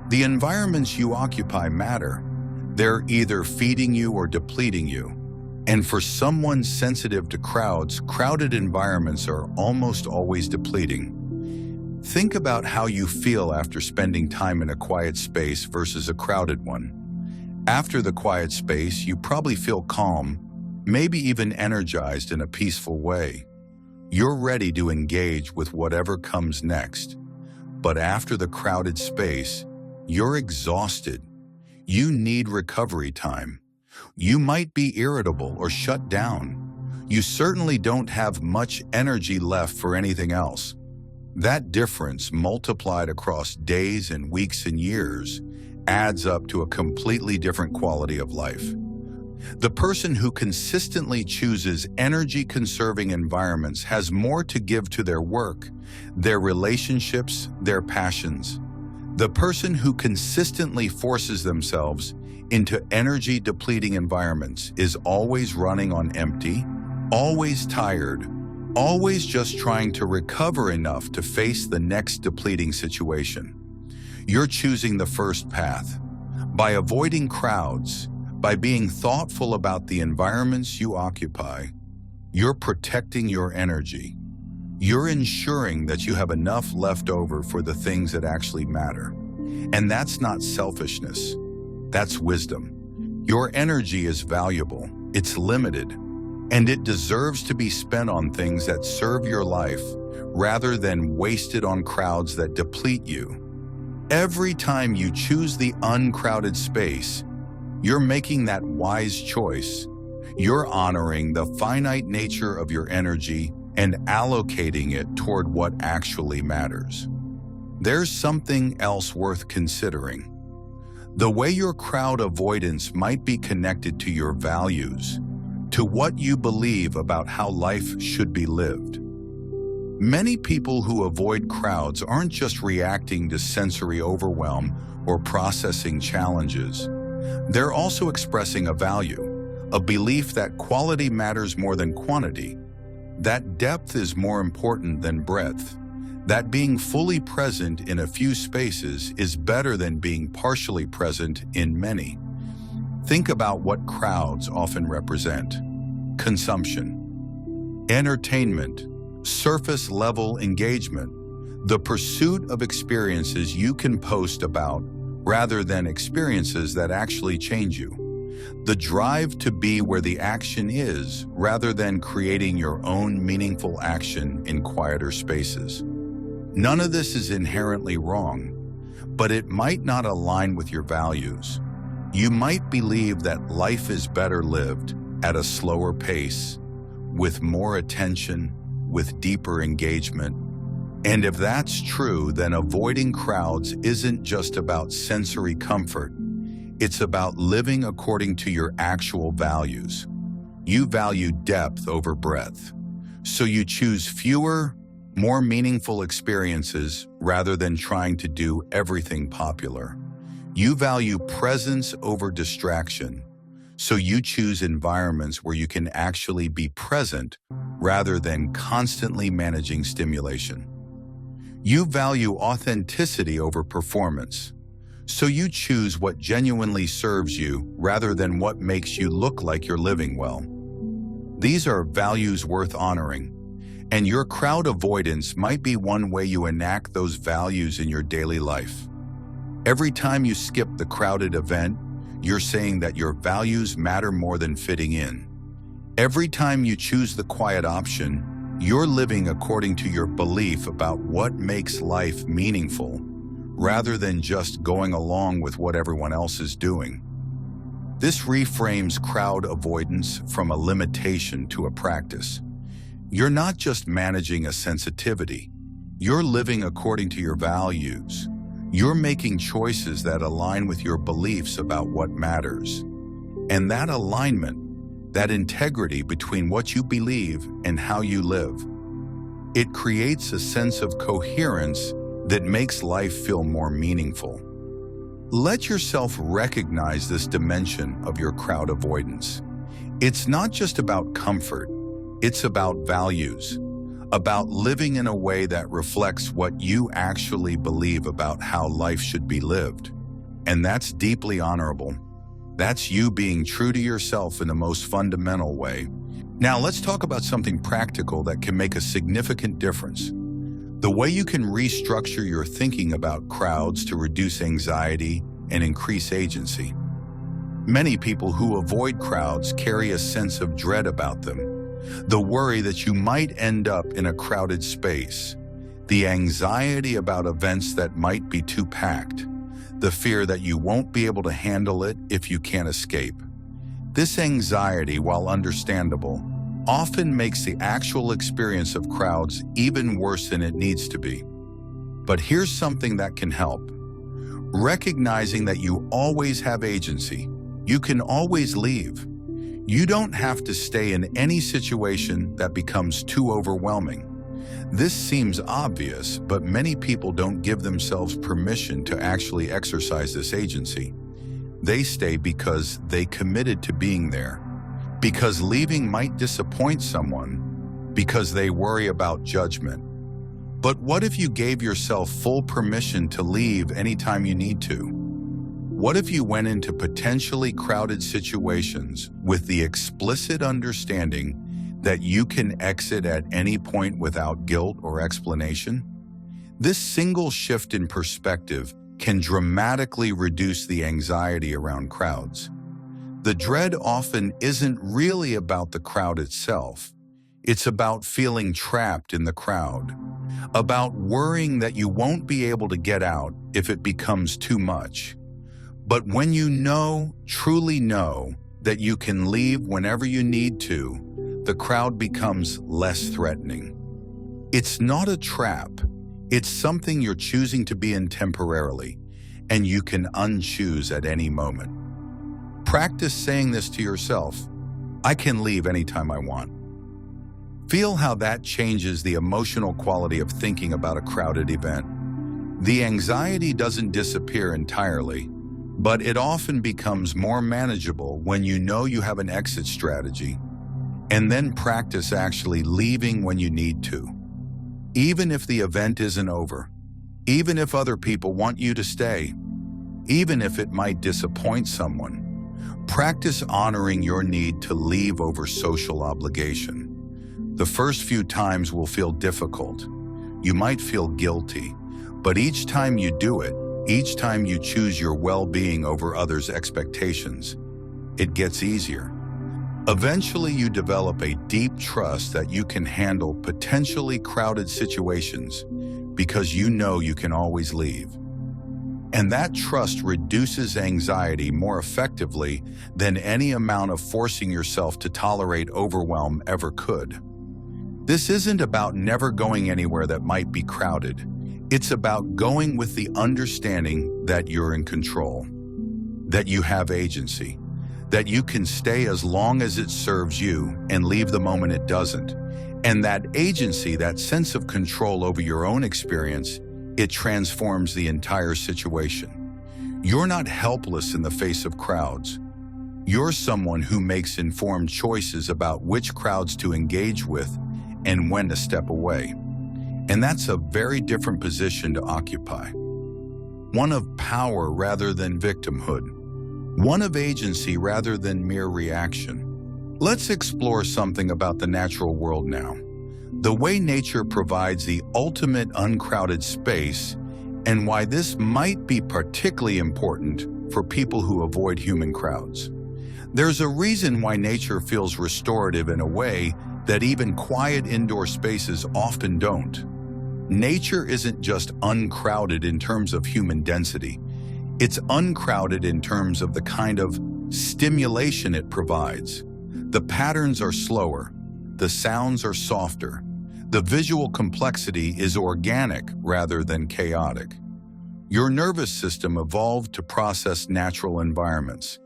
The environments you occupy matter. They're either feeding you or depleting you. And for someone sensitive to crowds, crowded environments are almost always depleting. Think about how you feel after spending time in a quiet space versus a crowded one. After the quiet space, you probably feel calm, maybe even energized in a peaceful way. You're ready to engage with whatever comes next. But after the crowded space, you're exhausted. You need recovery time. You might be irritable or shut down. You certainly don't have much energy left for anything else. That difference, multiplied across days and weeks and years, adds up to a completely different quality of life. The person who consistently chooses energy-conserving environments has more to give to their work, their relationships, their passions. The person who consistently forces themselves into energy-depleting environments is always running on empty, always tired, always just trying to recover enough to face the next depleting situation. You're choosing the first path. By avoiding crowds, by being thoughtful about the environments you occupy, you're protecting your energy. You're ensuring that you have enough left over for the things that actually matter. And that's not selfishness. That's wisdom. Your energy is valuable, it's limited, and it deserves to be spent on things that serve your life rather than wasted on crowds that deplete you. Every time you choose the uncrowded space, you're making that wise choice. You're honoring the finite nature of your energy and allocating it toward what actually matters. There's something else worth considering. The way your crowd avoidance might be connected to your values, to what you believe about how life should be lived. Many people who avoid crowds aren't just reacting to sensory overwhelm or processing challenges. They're also expressing a value, a belief that quality matters more than quantity, that depth is more important than breadth, that being fully present in a few spaces is better than being partially present in many. Think about what crowds often represent: consumption, entertainment, surface-level engagement, the pursuit of experiences you can post about rather than experiences that actually change you, the drive to be where the action is rather than creating your own meaningful action in quieter spaces. None of this is inherently wrong, but it might not align with your values. You might believe that life is better lived at a slower pace, with more attention, with deeper engagement. And if that's true, then avoiding crowds isn't just about sensory comfort. It's about living according to your actual values. You value depth over breadth, so you choose fewer, more meaningful experiences rather than trying to do everything popular. You value presence over distraction, so you choose environments where you can actually be present rather than constantly managing stimulation. You value authenticity over performance, so you choose what genuinely serves you rather than what makes you look like you're living well. These are values worth honoring, and your crowd avoidance might be one way you enact those values in your daily life. Every time you skip the crowded event, you're saying that your values matter more than fitting in. Every time you choose the quiet option, you're living according to your belief about what makes life meaningful, rather than just going along with what everyone else is doing. This reframes crowd avoidance from a limitation to a practice. You're not just managing a sensitivity, you're living according to your values. You're making choices that align with your beliefs about what matters. And that alignment, that integrity between what you believe and how you live, it creates a sense of coherence that makes life feel more meaningful. Let yourself recognize this dimension of your crowd avoidance. It's not just about comfort, it's about values, about living in a way that reflects what you actually believe about how life should be lived. And that's deeply honorable. That's you being true to yourself in the most fundamental way. Now let's talk about something practical that can make a significant difference. The way you can restructure your thinking about crowds to reduce anxiety and increase agency. Many people who avoid crowds carry a sense of dread about them. The worry that you might end up in a crowded space, the anxiety about events that might be too packed, the fear that you won't be able to handle it if you can't escape. This anxiety, while understandable, often makes the actual experience of crowds even worse than it needs to be. But here's something that can help. Recognizing that you always have agency. You can always leave. You don't have to stay in any situation that becomes too overwhelming. This seems obvious, but many people don't give themselves permission to actually exercise this agency. They stay because they committed to being there, because leaving might disappoint someone, because they worry about judgment. But what if you gave yourself full permission to leave anytime you need to? What if you went into potentially crowded situations with the explicit understanding that you can exit at any point without guilt or explanation? This single shift in perspective can dramatically reduce the anxiety around crowds. The dread often isn't really about the crowd itself. It's about feeling trapped in the crowd, about worrying that you won't be able to get out if it becomes too much. But when you know, truly know, that you can leave whenever you need to, the crowd becomes less threatening. It's not a trap. It's something you're choosing to be in temporarily, and you can unchoose at any moment. Practice saying this to yourself: I can leave anytime I want. Feel how that changes the emotional quality of thinking about a crowded event. The anxiety doesn't disappear entirely, but it often becomes more manageable when you know you have an exit strategy, and then practice actually leaving when you need to. Even if the event isn't over, even if other people want you to stay, even if it might disappoint someone, practice honoring your need to leave over social obligation. The first few times will feel difficult. You might feel guilty, but each time you do it, each time you choose your well-being over others' expectations, it gets easier. Eventually, you develop a deep trust that you can handle potentially crowded situations because you know you can always leave. And that trust reduces anxiety more effectively than any amount of forcing yourself to tolerate overwhelm ever could. This isn't about never going anywhere that might be crowded. It's about going with the understanding that you're in control, that you have agency, that you can stay as long as it serves you and leave the moment it doesn't. And that agency, that sense of control over your own experience, it transforms the entire situation. You're not helpless in the face of crowds. You're someone who makes informed choices about which crowds to engage with and when to step away. And that's a very different position to occupy. One of power rather than victimhood. One of agency rather than mere reaction. Let's explore something about the natural world now. The way nature provides the ultimate uncrowded space, and why this might be particularly important for people who avoid human crowds. There's a reason why nature feels restorative in a way that even quiet indoor spaces often don't. Nature isn't just uncrowded in terms of human density. It's uncrowded in terms of the kind of stimulation it provides. The patterns are slower, the sounds are softer, the visual complexity is organic rather than chaotic. Your nervous system evolved to process natural environments,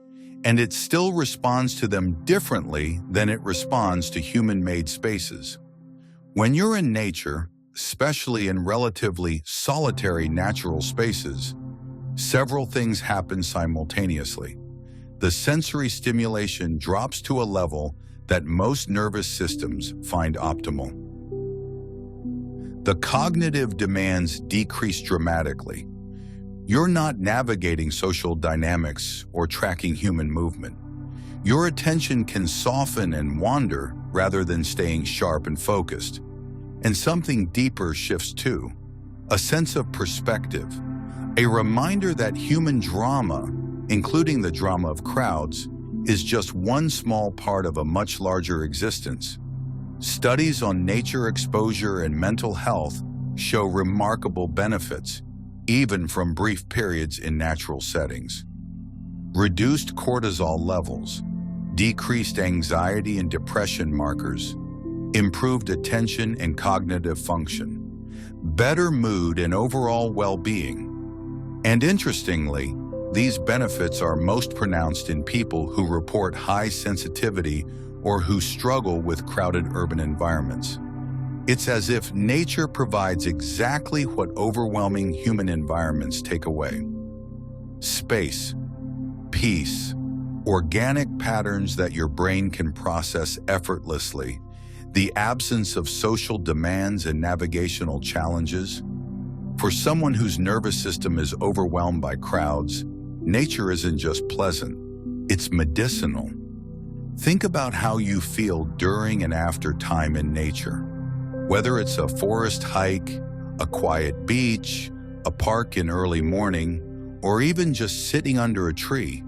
and it still responds to them differently than it responds to human-made spaces. When you're in nature, especially in relatively solitary natural spaces, several things happen simultaneously. The sensory stimulation drops to a level that most nervous systems find optimal. The cognitive demands decrease dramatically. You're not navigating social dynamics or tracking human movement. Your attention can soften and wander rather than staying sharp and focused. And something deeper shifts too, a sense of perspective, a reminder that human drama, including the drama of crowds, is just one small part of a much larger existence. Studies on nature exposure and mental health show remarkable benefits, even from brief periods in natural settings. Reduced cortisol levels, decreased anxiety and depression markers, improved attention and cognitive function, better mood and overall well-being. And interestingly, these benefits are most pronounced in people who report high sensitivity or who struggle with crowded urban environments. It's as if nature provides exactly what overwhelming human environments take away: space, peace, organic patterns that your brain can process effortlessly, the absence of social demands and navigational challenges. For someone whose nervous system is overwhelmed by crowds, nature isn't just pleasant, it's medicinal. Think about how you feel during and after time in nature. Whether it's a forest hike, a quiet beach, a park in early morning, or even just sitting under a tree,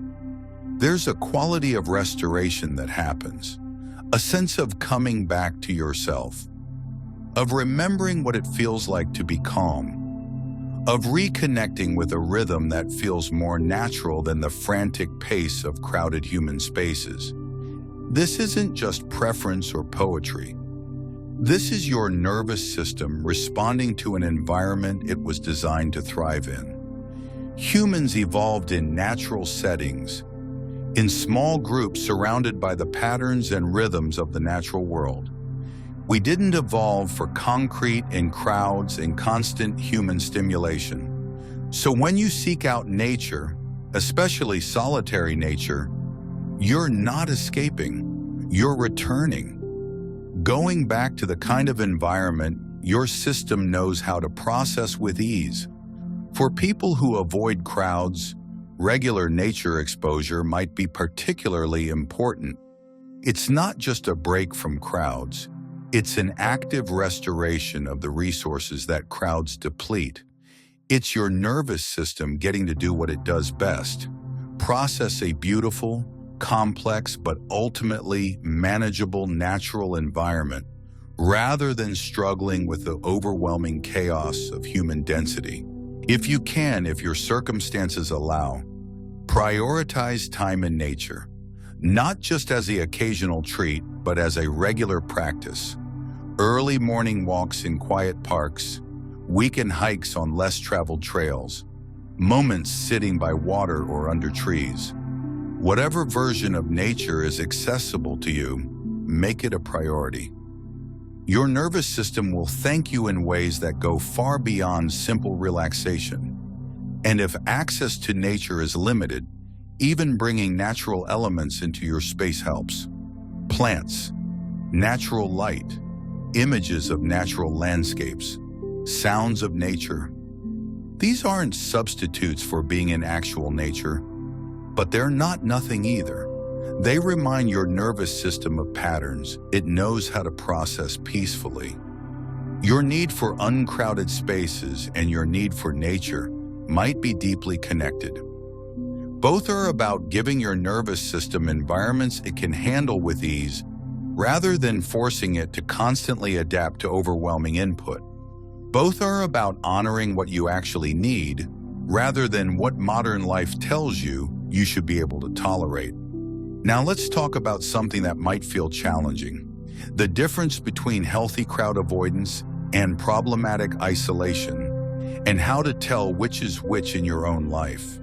there's a quality of restoration that happens, a sense of coming back to yourself, of remembering what it feels like to be calm, of reconnecting with a rhythm that feels more natural than the frantic pace of crowded human spaces. This isn't just preference or poetry. This is your nervous system responding to an environment it was designed to thrive in. Humans evolved in natural settings, in small groups surrounded by the patterns and rhythms of the natural world. We didn't evolve for concrete in crowds and constant human stimulation. So when you seek out nature, especially solitary nature, you're not escaping, you're returning. Going back to the kind of environment your system knows how to process with ease. For people who avoid crowds, regular nature exposure might be particularly important. It's not just a break from crowds, it's an active restoration of the resources that crowds deplete. It's your nervous system getting to do what it does best: process a beautiful, complex, but ultimately manageable natural environment, rather than struggling with the overwhelming chaos of human density. If you can, if your circumstances allow, prioritize time in nature, not just as the occasional treat, but as a regular practice. Early morning walks in quiet parks, weekend hikes on less traveled trails, moments sitting by water or under trees. Whatever version of nature is accessible to you, make it a priority. Your nervous system will thank you in ways that go far beyond simple relaxation. And if access to nature is limited, even bringing natural elements into your space helps. Plants, natural light, images of natural landscapes, sounds of nature. These aren't substitutes for being in actual nature, but they're not nothing either. They remind your nervous system of patterns it knows how to process peacefully. Your need for uncrowded spaces and your need for nature might be deeply connected. Both are about giving your nervous system environments it can handle with ease, rather than forcing it to constantly adapt to overwhelming input. Both are about honoring what you actually need, rather than what modern life tells you should be able to tolerate. Now let's talk about something that might feel challenging: the difference between healthy crowd avoidance and problematic isolation, and how to tell which is which in your own life.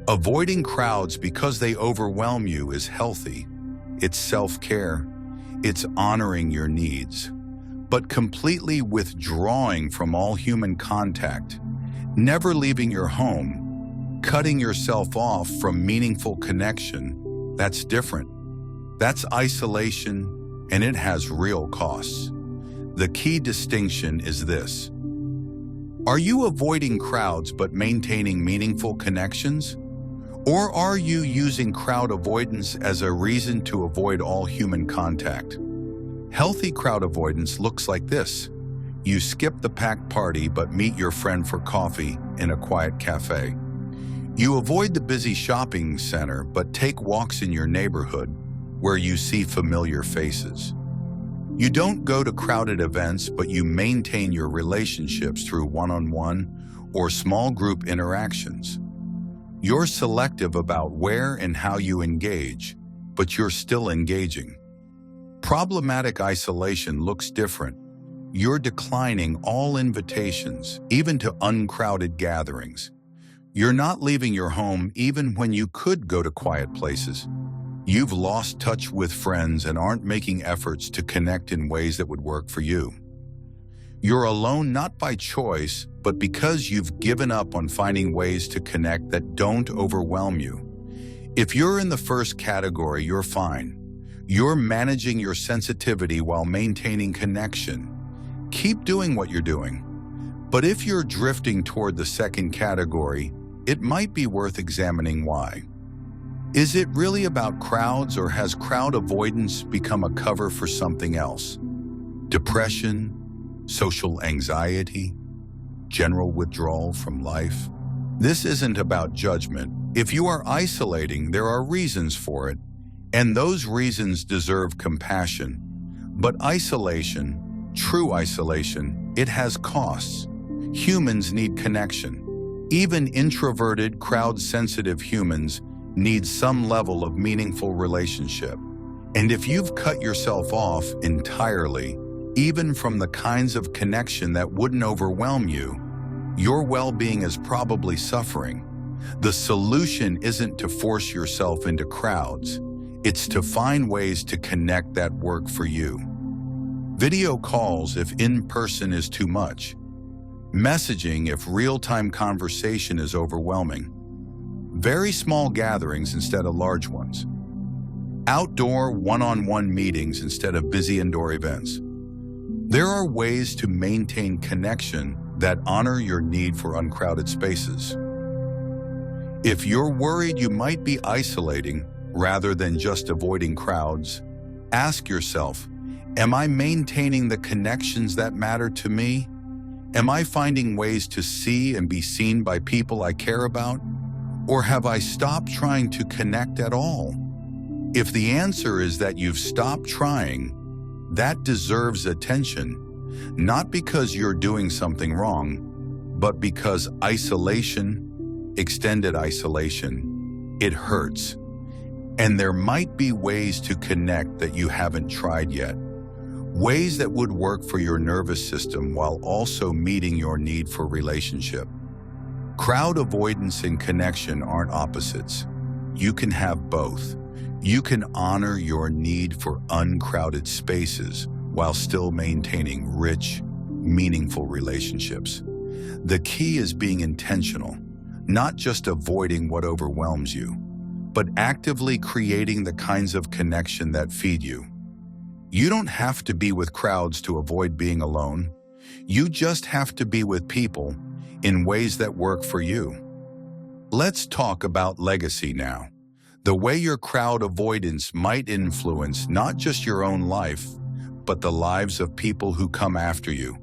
Avoiding crowds because they overwhelm you is healthy. It's self-care. It's honoring your needs. But completely withdrawing from all human contact, never leaving your home, cutting yourself off from meaningful connection, that's different. That's isolation, and it has real costs. The key distinction is this: are you avoiding crowds but maintaining meaningful connections? Or are you using crowd avoidance as a reason to avoid all human contact? Healthy crowd avoidance looks like this: you skip the packed party but meet your friend for coffee in a quiet cafe. You avoid the busy shopping center but take walks in your neighborhood where you see familiar faces. You don't go to crowded events, but you maintain your relationships through one-on-one or small group interactions. You're selective about where and how you engage, but you're still engaging. Problematic isolation looks different. You're declining all invitations, even to uncrowded gatherings. You're not leaving your home even when you could go to quiet places. You've lost touch with friends and aren't making efforts to connect in ways that would work for you. You're alone not by choice, but because you've given up on finding ways to connect that don't overwhelm you. If you're in the first category, you're fine. You're managing your sensitivity while maintaining connection. Keep doing what you're doing. But if you're drifting toward the second category, it might be worth examining why. Is it really about crowds, or has crowd avoidance become a cover for something else? Depression, social anxiety, general withdrawal from life? This isn't about judgment. If you are isolating, there are reasons for it, and those reasons deserve compassion. But isolation, true isolation, it has costs. Humans need connection. Even introverted, crowd-sensitive humans need some level of meaningful relationship. And if you've cut yourself off entirely, even from the kinds of connection that wouldn't overwhelm you, your well-being is probably suffering. The solution isn't to force yourself into crowds. It's to find ways to connect that work for you. Video calls if in-person is too much. Messaging if real-time conversation is overwhelming. Very small gatherings instead of large ones. Outdoor one-on-one meetings instead of busy indoor events. There are ways to maintain connection that honor your need for uncrowded spaces. If you're worried you might be isolating rather than just avoiding crowds, ask yourself, am I maintaining the connections that matter to me? Am I finding ways to see and be seen by people I care about? Or have I stopped trying to connect at all? If the answer is that you've stopped trying, that deserves attention, not because you're doing something wrong, but because isolation, extended isolation, it hurts. And there might be ways to connect that you haven't tried yet. Ways that would work for your nervous system while also meeting your need for relationship. Crowd avoidance and connection aren't opposites. You can have both. You can honor your need for uncrowded spaces while still maintaining rich, meaningful relationships. The key is being intentional, not just avoiding what overwhelms you, but actively creating the kinds of connection that feed you. You don't have to be with crowds to avoid being alone. You just have to be with people in ways that work for you. Let's talk about legacy now. The way your crowd avoidance might influence not just your own life, but the lives of people who come after you,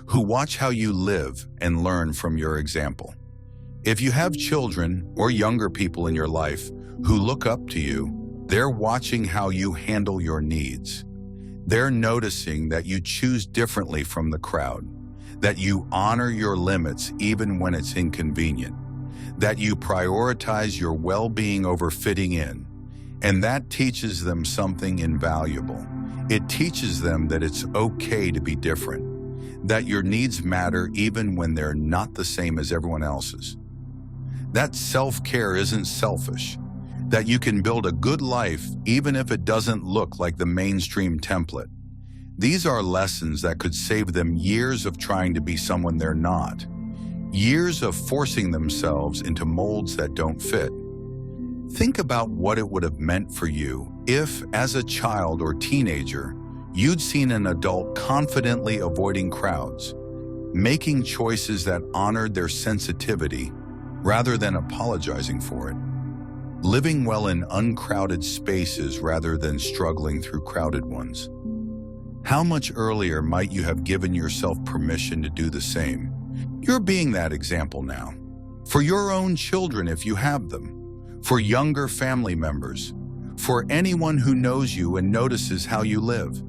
who watch how you live and learn from your example. If you have children or younger people in your life who look up to you, they're watching how you handle your needs. They're noticing that you choose differently from the crowd, that you honor your limits even when it's inconvenient, that you prioritize your well-being over fitting in, and that teaches them something invaluable. It teaches them that it's okay to be different, that your needs matter even when they're not the same as everyone else's. That self-care isn't selfish, that you can build a good life even if it doesn't look like the mainstream template. These are lessons that could save them years of trying to be someone they're not. Years of forcing themselves into molds that don't fit. Think about what it would have meant for you if, as a child or teenager, you'd seen an adult confidently avoiding crowds, making choices that honored their sensitivity rather than apologizing for it, living well in uncrowded spaces rather than struggling through crowded ones. How much earlier might you have given yourself permission to do the same? You're being that example now. For your own children if you have them, for younger family members, for anyone who knows you and notices how you live.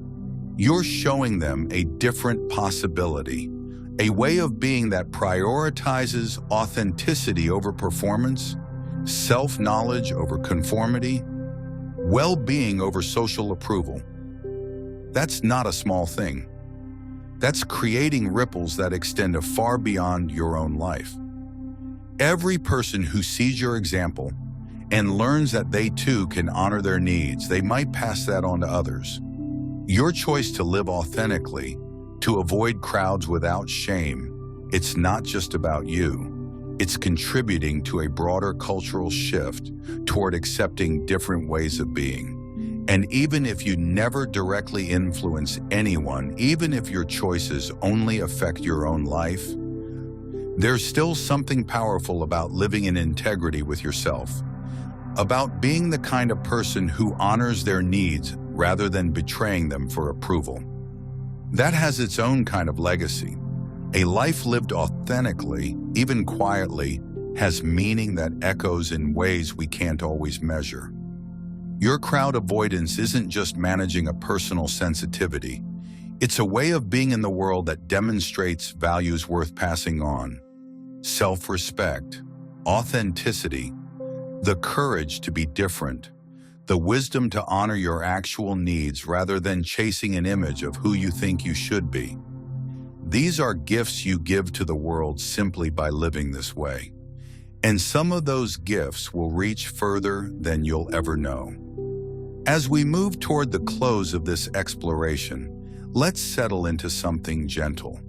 You're showing them a different possibility, a way of being that prioritizes authenticity over performance, self-knowledge over conformity, well-being over social approval. That's not a small thing. That's creating ripples that extend far beyond your own life. Every person who sees your example and learns that they too can honor their needs, they might pass that on to others. Your choice to live authentically, to avoid crowds without shame, it's not just about you. It's contributing to a broader cultural shift toward accepting different ways of being. And even if you never directly influence anyone, even if your choices only affect your own life, there's still something powerful about living in integrity with yourself, about being the kind of person who honors their needs rather than betraying them for approval. That has its own kind of legacy. A life lived authentically, even quietly, has meaning that echoes in ways we can't always measure. Your crowd avoidance isn't just managing a personal sensitivity. It's a way of being in the world that demonstrates values worth passing on. Self-respect, authenticity, the courage to be different, the wisdom to honor your actual needs rather than chasing an image of who you think you should be. These are gifts you give to the world simply by living this way. And some of those gifts will reach further than you'll ever know. As we move toward the close of this exploration, let's settle into something gentle.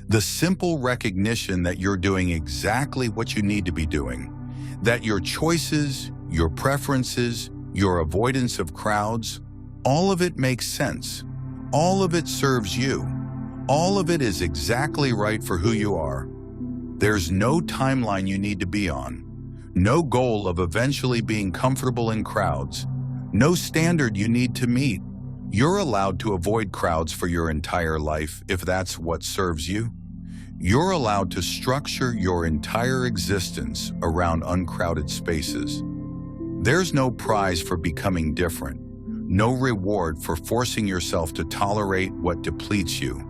The simple recognition that you're doing exactly what you need to be doing, that your choices, your preferences, your avoidance of crowds, all of it makes sense. All of it serves you. All of it is exactly right for who you are. There's no timeline you need to be on, no goal of eventually being comfortable in crowds, no standard you need to meet. You're allowed to avoid crowds for your entire life if that's what serves you. You're allowed to structure your entire existence around uncrowded spaces. There's no prize for becoming different, no reward for forcing yourself to tolerate what depletes you.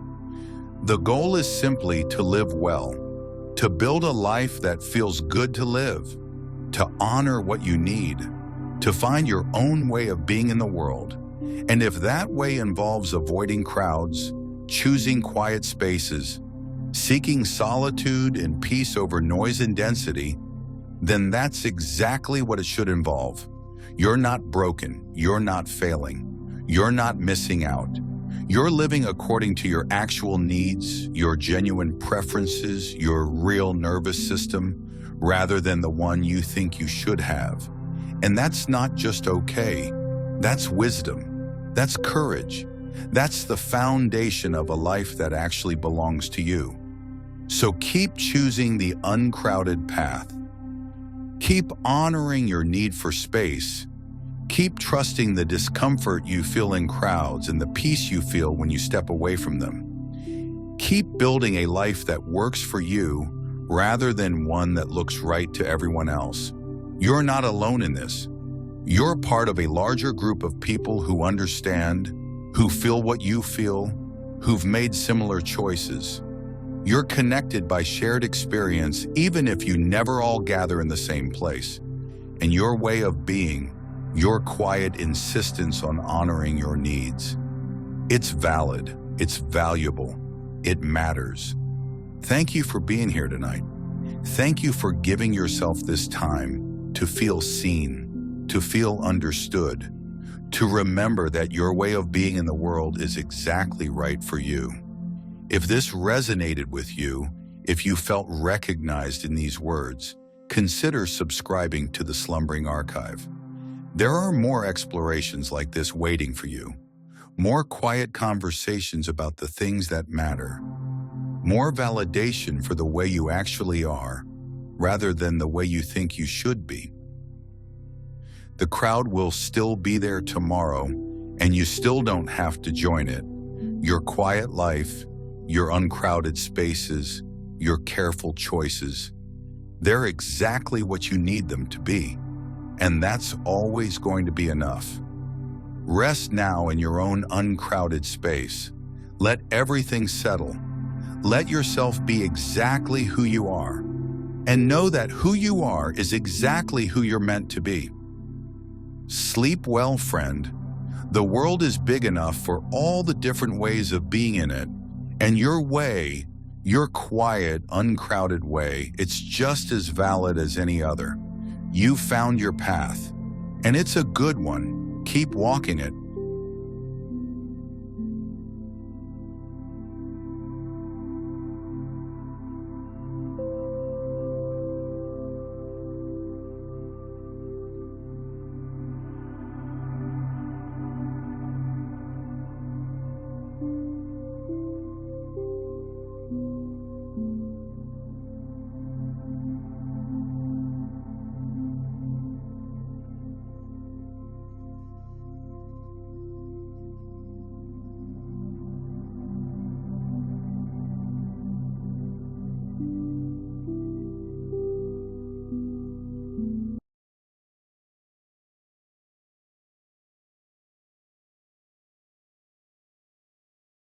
The goal is simply to live well, to build a life that feels good to live, to honor what you need, to find your own way of being in the world. And if that way involves avoiding crowds, choosing quiet spaces, seeking solitude and peace over noise and density, then that's exactly what it should involve. You're not broken, you're not failing, you're not missing out. You're living according to your actual needs, your genuine preferences, your real nervous system, rather than the one you think you should have. And that's not just okay. That's wisdom. That's courage. That's the foundation of a life that actually belongs to you. So keep choosing the uncrowded path. Keep honoring your need for space. Keep trusting the discomfort you feel in crowds and the peace you feel when you step away from them. Keep building a life that works for you rather than one that looks right to everyone else. You're not alone in this. You're part of a larger group of people who understand, who feel what you feel, who've made similar choices. You're connected by shared experience even if you never all gather in the same place. And your way of being, your quiet insistence on honoring your needs, it's valid, it's valuable, it matters. Thank you for being here tonight. Thank you for giving yourself this time to feel seen, to feel understood, to remember that your way of being in the world is exactly right for you. If this resonated with you, if you felt recognized in these words, consider subscribing to the Slumbering Archive. There are more explorations like this waiting for you. More quiet conversations about the things that matter. More validation for the way you actually are, rather than the way you think you should be. The crowd will still be there tomorrow, and you still don't have to join it. Your quiet life, your uncrowded spaces, your careful choices, they're exactly what you need them to be. And that's always going to be enough. Rest now in your own uncrowded space. Let everything settle. Let yourself be exactly who you are. And know that who you are is exactly who you're meant to be. Sleep well, friend. The world is big enough for all the different ways of being in it. And your way, your quiet, uncrowded way, it's just as valid as any other. You've found your path, and it's a good one. Keep walking it.